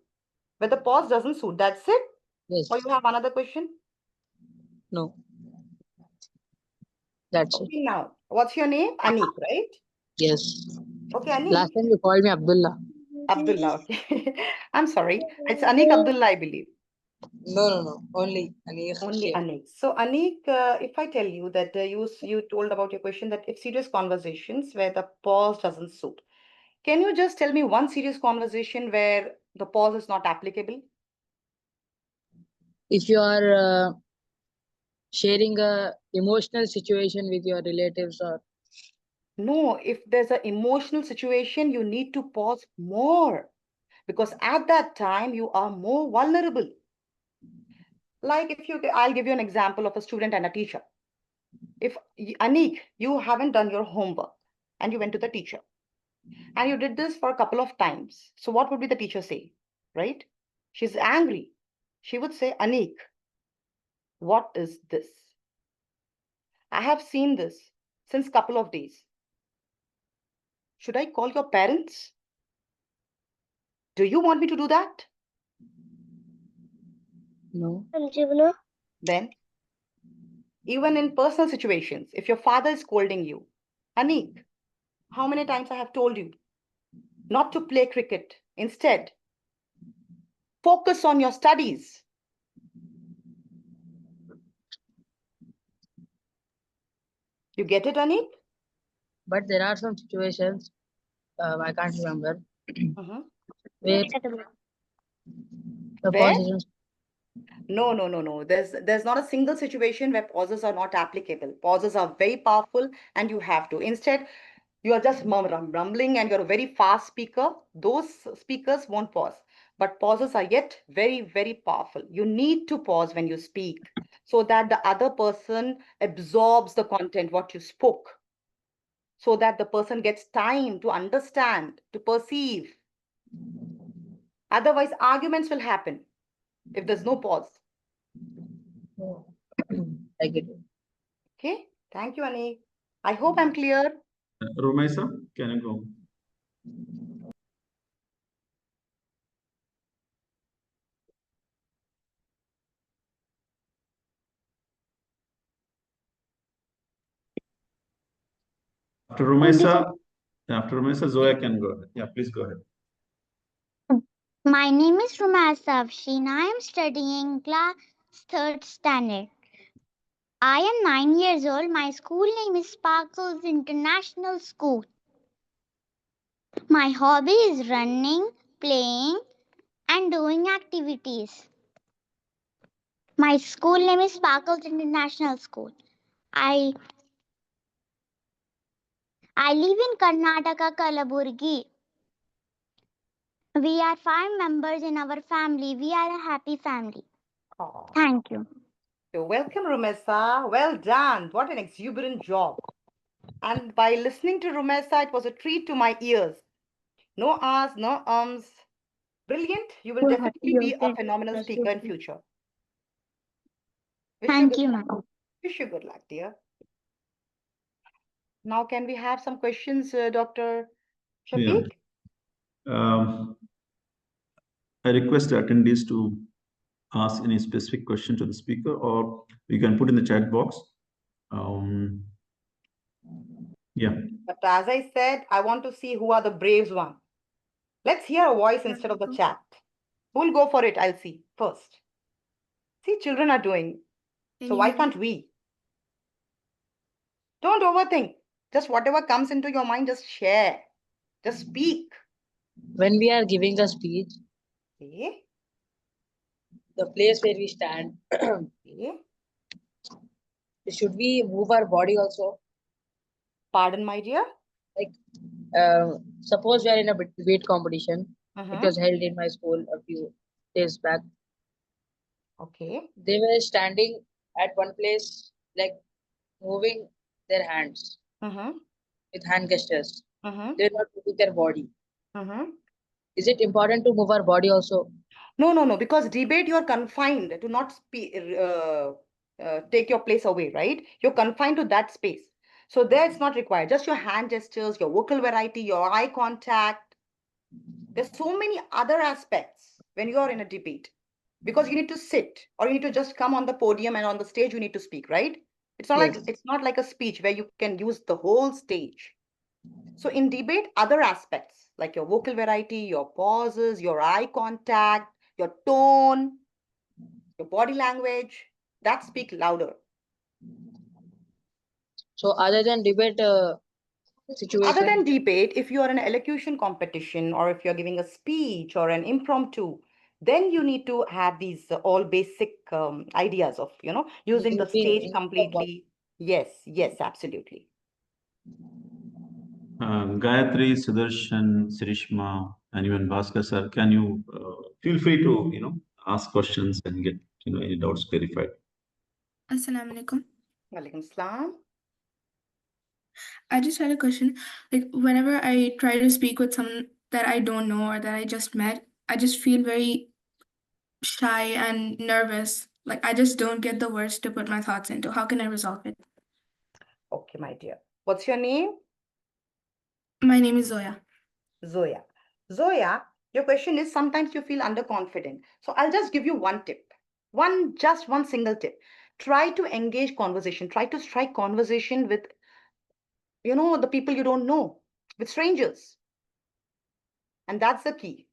where the pause doesn't suit. That's it?
Yes.
Or you have another question?
No. That's it.
Okay, now, what's your name? Anik, right?
Yes.
Okay, Anik.
Last time you called me Abdullah.
Abdullah, okay. I'm sorry. It's Anik Abdullah, I believe.
No. Only Anik.
Only Anik. So Anik, if I tell you that you told about your question that if serious conversations where the pause doesn't suit, can you just tell me one serious conversation where the pause is not applicable?
If you are sharing a emotional situation with your relatives or
No, if there's an emotional situation, you need to pause more because at that time you are more vulnerable. Like I'll give you an example of a student and a teacher. If Anik, you haven't done your homework and you went to the teacher and you did this for a couple of times. So what would be the teacher say, right? She's angry. She would say, Anik, what is this? I have seen this since couple of days. Should I call your parents? Do you want me to do that?
no.
Then, even in personal situations, if your father is scolding you, Anik, how many times I have told you not to play cricket? Instead, focus on your studies. You get it, Anik?
But there are some situations I can't remember
Uh-huh.
where the
Where?
pause isn't.
No. There's not a single situation where pauses are not applicable. Pauses are very powerful and you have to. Instead, you are just rumbling and you're a very fast speaker. Those speakers won't pause. But pauses are yet very, very powerful. You need to pause when you speak so that the other person absorbs the content, what you spoke, so that the person gets time to understand, to perceive. Otherwise, arguments will happen if there's no pause.
Oh. I get it.
Okay, thank you, Ani. I hope I'm clear.
Rumaisa, can you go? After Rumaisa, Zoya can go ahead. Yeah, please go ahead.
My name is Rumasa Afshin. I am studying class 3rd standard. I am 9 years old. My school name is Sparkles International School. My hobby is running, playing, and doing activities. My school name is Sparkles International School. I live in Karnataka, Kalaburgi. We are 5 members in our family. We are a happy family.
Oh,
Thank you.
you're welcome, Rumesa. Well done. What an exuberant job. And by listening to Rumesa, it was a treat to my ears. No ahs, no ums. Brilliant. You will definitely be a phenomenal speaker in future.
Thank you, ma'am.
Wish you good luck, dear. Now, can we have some questions, Dr. Shafiq?
I request the attendees to ask any specific question to the speaker, or you can put in the chat box. Yeah.
But as I said, I want to see who are the brave one. Let's hear a voice instead of the chat. Who'll go for it? I'll see first. See, children are doing. So why can't we? Don't overthink. Just whatever comes into your mind, just share. Just speak.
When we are giving a speech,
Okay.
the place where we stand,
Okay.
should we move our body also?
Pardon, my dear.
Like, suppose we are in a debate competition. It was held in my school a few days back.
Okay.
They were standing at one place, like moving their hands with hand gestures. They were not moving their body. Is it important to move our body also?
No. Because debate, you are confined to not take your place away, right? You're confined to that space. So there it's not required. Just your hand gestures, your vocal variety, your eye contact. There's so many other aspects when you are in a debate. Because you need to sit or you need to just come on the podium and on the stage you need to speak, right? It's not like a speech where you can use the whole stage. So in debate, other aspects like your vocal variety, your pauses, your eye contact, your tone, your body language, that speak louder.
So other than debate situation.
Other than debate, if you are in an elocution competition or if you're giving a speech or an impromptu, then you need to have these all basic ideas of, using the stage completely. Yes, yes, absolutely.
Gayatri, Sudarshan, Sirishma, and even Bhaskar sir, can you feel free to ask questions and get any doubts clarified?
Assalamu alaikum.
Walaikum salam.
I just had a question. Like, whenever I try to speak with someone that I don't know or that I just met, I just feel very shy and nervous. Like, I just don't get the words to put my thoughts into. How can I resolve it?
Okay, my dear. What's your name?
My name is Zoya.
Zoya. Zoya, your question is sometimes you feel underconfident. So I'll just give you one tip. Just one single tip. Try to engage conversation. Try to strike conversation with, the people you don't know, with strangers. And that's the key.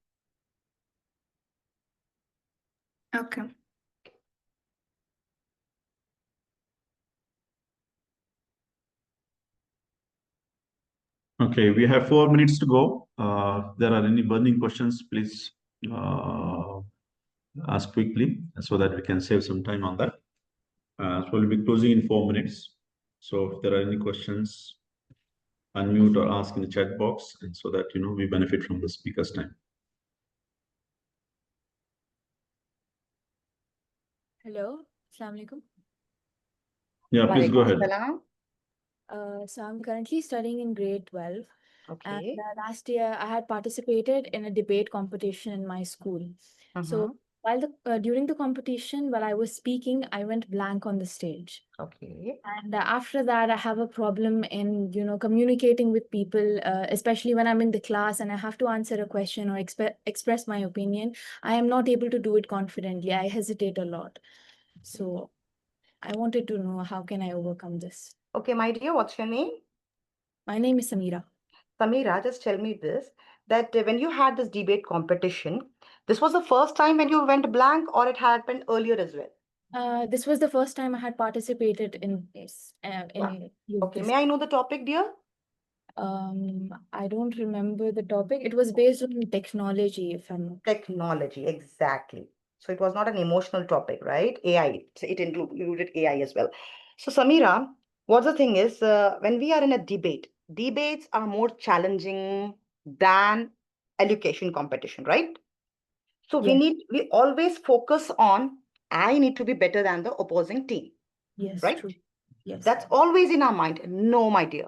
Okay.
Okay, we have 4 minutes to go. If there are any burning questions, please ask quickly so that we can save some time on that. So we'll be closing in 4 minutes. So if there are any questions, unmute or ask in the chat box, and so that we benefit from the speaker's time.
Hello, Assalamu alaikum.
Yeah, please go ahead.
So I'm currently studying in grade 12.
Okay.
And last year I had participated in a debate competition in my school. So during the competition, while I was speaking, I went blank on the stage.
Okay.
And after that, I have a problem in, communicating with people, especially when I'm in the class and I have to answer a question or express my opinion. I am not able to do it confidently. I hesitate a lot. So I wanted to know, how can I overcome this?
Okay, my dear, what's your name?
My name is Samira.
Samira, just tell me this, that when you had this debate competition, this was the first time when you went blank, or it happened earlier as well?
This was the first time I had participated in this.
Okay, may I know the topic, dear?
I don't remember the topic. It was based on technology, if I'm not.
Technology, exactly. So it was not an emotional topic, right? AI, it included AI as well. So Samira, what the thing is, when we are in a debate, debates are more challenging than education competition, right? So we always focus on, I need to be better than the opposing team.
Yes,
right?
true. Yes.
That's always in our mind. No, my dear.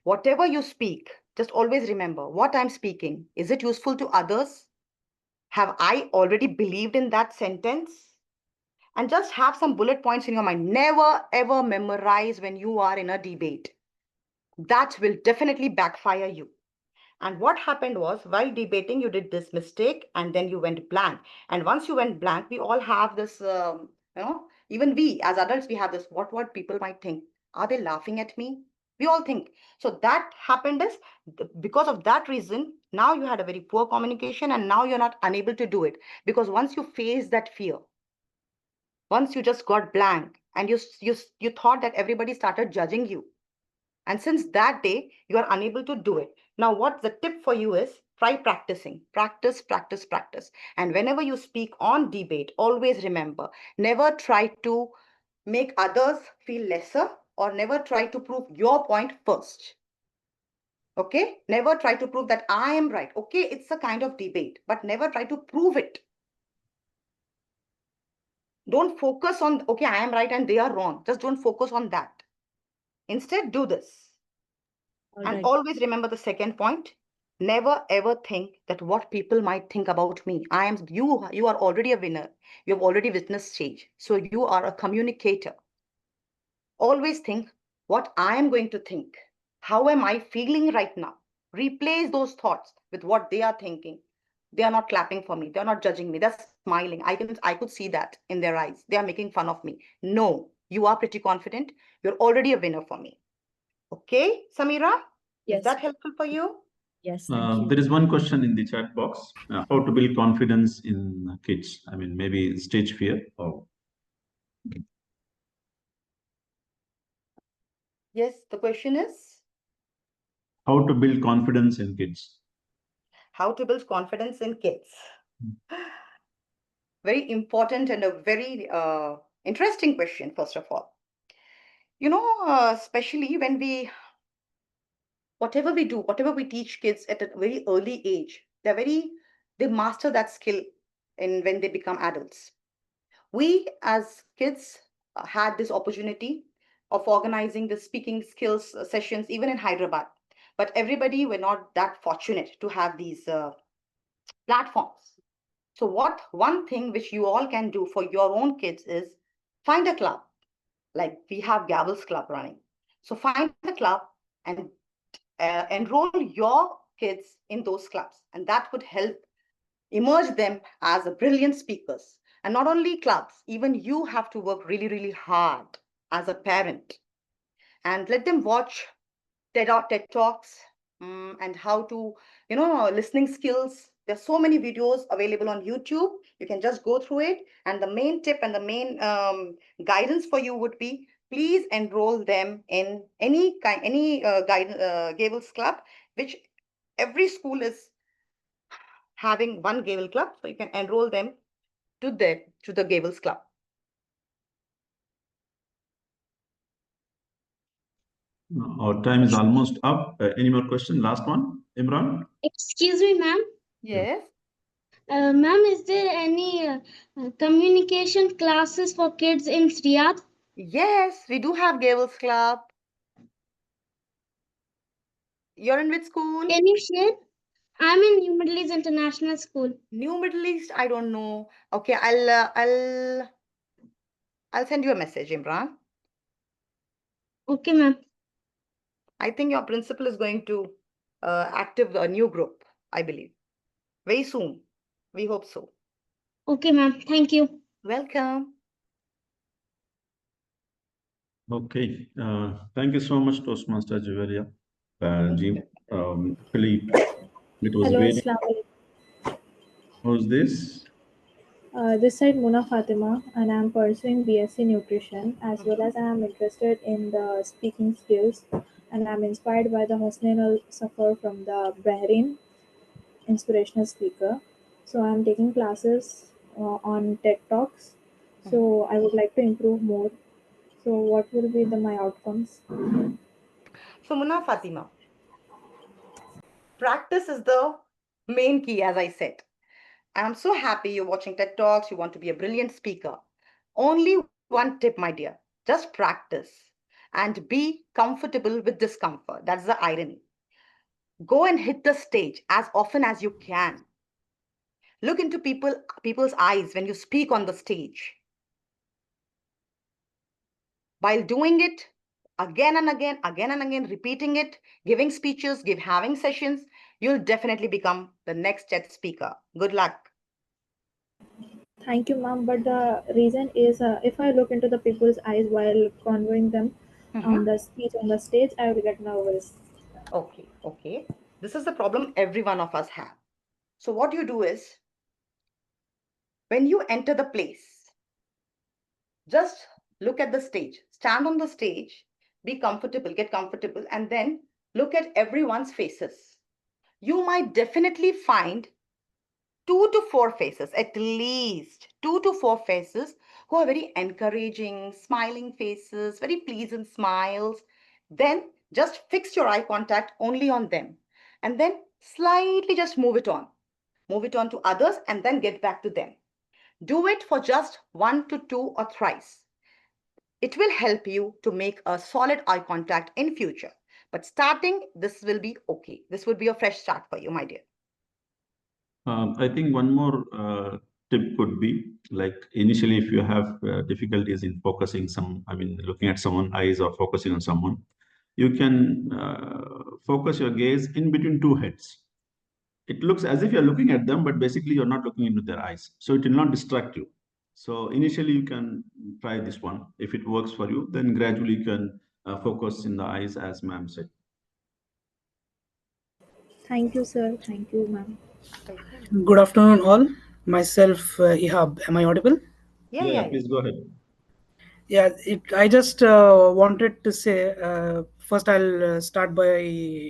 Whatever you speak, just always remember what I'm speaking. Is it useful to others? Have I already believed in that sentence? And just have some bullet points in your mind. Never ever memorize when you are in a debate. That will definitely backfire you. And what happened was, while debating, you did this mistake and then you went blank. And once you went blank, we all have this, even we as adults, we have this, what people might think. Are they laughing at me? We all think. So that happened is, because of that reason, now you had a very poor communication and now you're not unable to do it. Because once you face that fear, once you just got blank and you thought that everybody started judging you. And since that day, you are unable to do it. Now, what the tip for you is, try practicing. Practice, practice, practice. And whenever you speak on debate, always remember, never try to make others feel lesser or never try to prove your point first. Okay? Never try to prove that I am right. Okay, it's a kind of debate, but never try to prove it. Don't focus on, okay, I am right and they are wrong. Just don't focus on that. Instead, do this. And always remember the second point. Never ever think that what people might think about me. You are already a winner. You have already witnessed change. So you are a communicator. Always think what I am going to think. How am I feeling right now? Replace those thoughts with what they are thinking. They are not clapping for me. They're not judging me. They're smiling. I could see that in their eyes. They are making fun of me. No, you are pretty confident. You're already a winner for me. Okay, Samira?
Yes.
Is that helpful for you?
Yes, thank you.
There is one question in the chat box. How to build confidence in kids? I mean, maybe stage fear or.
Yes, the question is
How to build confidence in kids?
how to build confidence in kids. Very important and a very interesting question, first of all. You know, especially when whatever we do, whatever we teach kids at a very early age, they master that skill in when they become adults. We as kids had this opportunity of organizing the speaking skills sessions even in Hyderabad, but everybody were not that fortunate to have these platforms. So what one thing which you all can do for your own kids is find a club. Like we have Gavels Club running. So find a club and enroll your kids in those clubs, and that would help emerge them as a brilliant speakers. And not only clubs, even you have to work really, really hard as a parent and let them watch TED Talks, and how to, listening skills. There's so many videos available on YouTube. You can just go through it. And the main tip and the main guidance for you would be, please enroll them in any Gables Club, which every school is having one Gable Club. So you can enroll them to the Gables Club.
Our time is almost up. Any more question? Last one, Imran?
Excuse me, ma'am.
Yes.
Ma'am, is there any communication classes for kids in Riyadh?
Yes, we do have Gables Club. You're in which school?
Can you share? I'm in New Middle East International School.
New Middle East, I don't know. Okay, I'll send you a message, Imran.
Okay, ma'am.
I think your principal is going to active a new group, I believe. Very soon. We hope so.
Okay, ma'am. Thank you.
Welcome.
Okay. Thank you so much, Toastmaster Juweria. Actually, it was
Hello,
very.
Assalamu alaikum.
Who's this?
This side Muna Fatima, and I'm pursuing BSc Nutrition, as well as I am interested in the speaking skills, and I'm inspired by the Hosnain Al Safar from the Bahrain inspirational speaker. So I'm taking classes on TED Talks. So I would like to improve more. So what will be my outcomes?
So Muna Fatima, practice is the main key, as I said. I'm so happy you're watching TED Talks. You want to be a brilliant speaker. Only one tip, my dear. Just practice and be comfortable with discomfort. That's the irony. Go and hit the stage as often as you can. Look into people's eyes when you speak on the stage. While doing it again and again, repeating it, giving speeches, having sessions, you'll definitely become the next TED speaker. Good luck.
Thank you, ma'am. But the reason is, if I look into the people's eyes while conveying them on the speech on the stage, I will get nervous.
Okay. This is the problem every one of us have. So what you do is, when you enter the place, just look at the stage, stand on the stage, be comfortable, get comfortable, and then look at everyone's faces. You might definitely find 2 to 4 faces, at least 2 to 4 faces who are very encouraging, smiling faces, very pleasant smiles. Then just fix your eye contact only on them, and then slightly just move it on. Move it on to others and then get back to them. Do it for just 1 to 2 or thrice. It will help you to make a solid eye contact in future. But starting, this will be okay. This would be a fresh start for you, my dear.
I think one more tip could be, like, initially, if you have difficulties in focusing looking at someone's eyes or focusing on someone, you can focus your gaze in between two heads. It looks as if you're looking at them, but basically you're not looking into their eyes. So it will not distract you. So initially you can try this one. If it works for you, then gradually you can focus in the eyes, as ma'am said.
Thank you, sir. Thank you, ma'am.
Good afternoon, all. Myself, Ihab. Am I audible?
Yeah, please go ahead.
Yeah, I just wanted to say, first I'll start by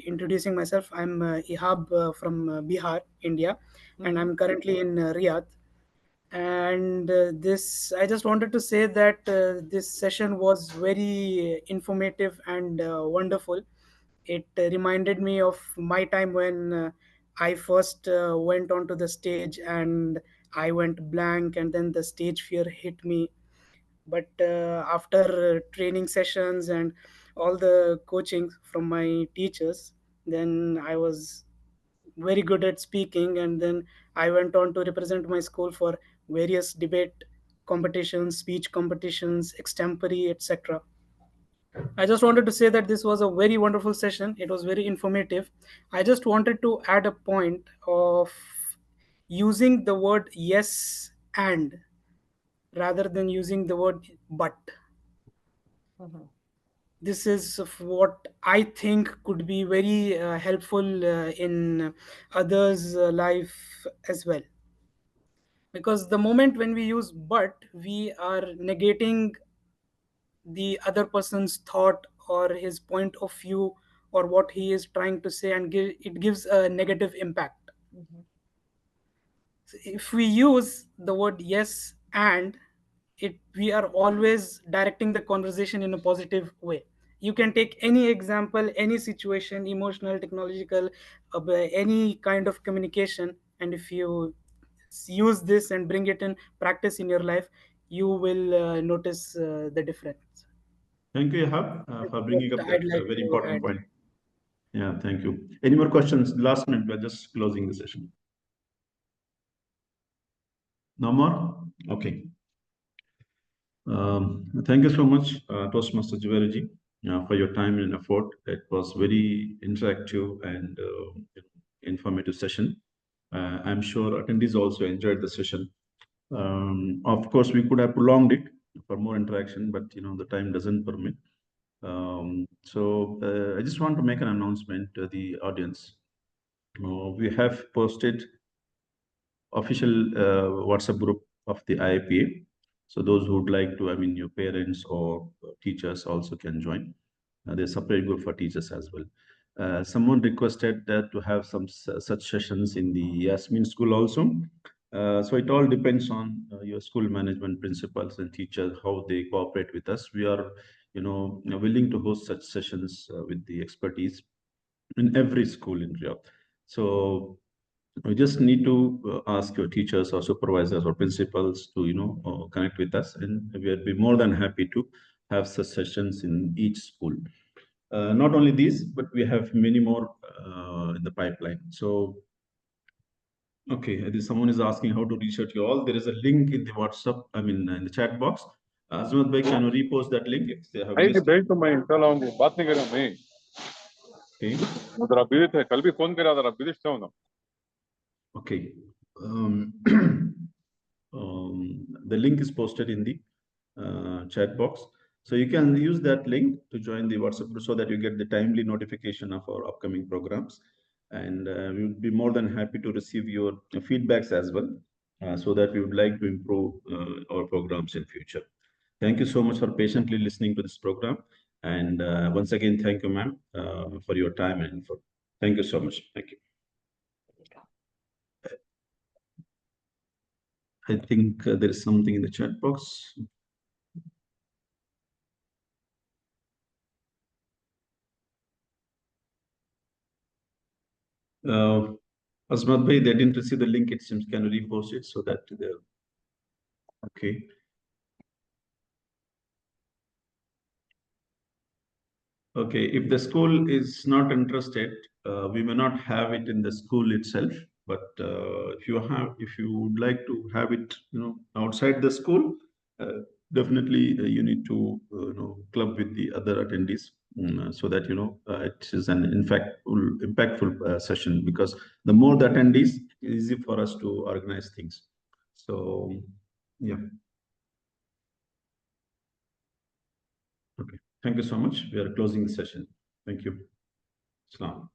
introducing myself. I'm Ihab from Bihar, India, and I'm currently in Riyadh. And I just wanted to say that this session was very informative and wonderful. It reminded me of my time when I first went onto the stage and I went blank, and then the stage fear hit me. But after training sessions and all the coaching from my teachers, then I was very good at speaking, and then I went on to represent my school for various debate competitions, speech competitions, extempore, etc. I just wanted to say that this was a very wonderful session. It was very informative. I just wanted to add a point of using the word yes and rather than using the word but. This is what I think could be very helpful in others' life as well. Because the moment when we use but, we are negating the other person's thought or his point of view or what he is trying to say, and it gives a negative impact. If we use the word yes and, we are always directing the conversation in a positive way. You can take any example, any situation, emotional, technological, any kind of communication, and if you use this and bring it in practice in your life, you will notice the difference.
Thank you, Ihab, for bringing up that
I'd like
very
to
important
add.
point. Yeah, thank you. Any more questions? Last minute, we're just closing the session. No more? Okay. Thank you so much, Toastmaster Juweria, for your time and effort. It was very interactive and informative session. I'm sure attendees also enjoyed the session. Of course, we could have prolonged it for more interaction, but the time doesn't permit. I just want to make an announcement to the audience. We have posted official WhatsApp group of the IIPA. So those who would like to, your parents or teachers also can join. There's a separate group for teachers as well. Someone requested that to have some such sessions in the Yasmin school also. So it all depends on your school management principals and teachers, how they cooperate with us. We are, willing to host such sessions with the expertise in every school in Riyadh. So we just need to ask your teachers or supervisors or principals to connect with us, and we'll be more than happy to have such sessions in each school. Not only these, but we have many more in the pipeline. So okay, someone is asking how to reach out to you all. There is a link in the WhatsApp, in the chat box. Azmat bhai, can you repost that link if they have missed it?
बात नहीं करूं मैं
Okay.
मैं जरा busy थे कल भी phone करा जरा बिजी था ना
Okay. The link is posted in the chat box. So you can use that link to join the WhatsApp group so that you get the timely notification of our upcoming programs. And we would be more than happy to receive your feedbacks as well, so that we would like to improve our programs in future. Thank you so much for patiently listening to this program. And once again, thank you, ma'am, for your time and effort. Thank you so much. Thank you. I think there is something in the chat box. Azmat bhai, they didn't receive the link, it seems. Can you repost it so that they're okay? Okay, if the school is not interested, we may not have it in the school itself. But if you would like to have it, outside the school, definitely you need to, club with the other attendees, so that it is an impactful session. Because the more the attendees, it's easy for us to organize things. So, yeah. Okay. Thank you so much. We are closing the session. Thank you. Islam.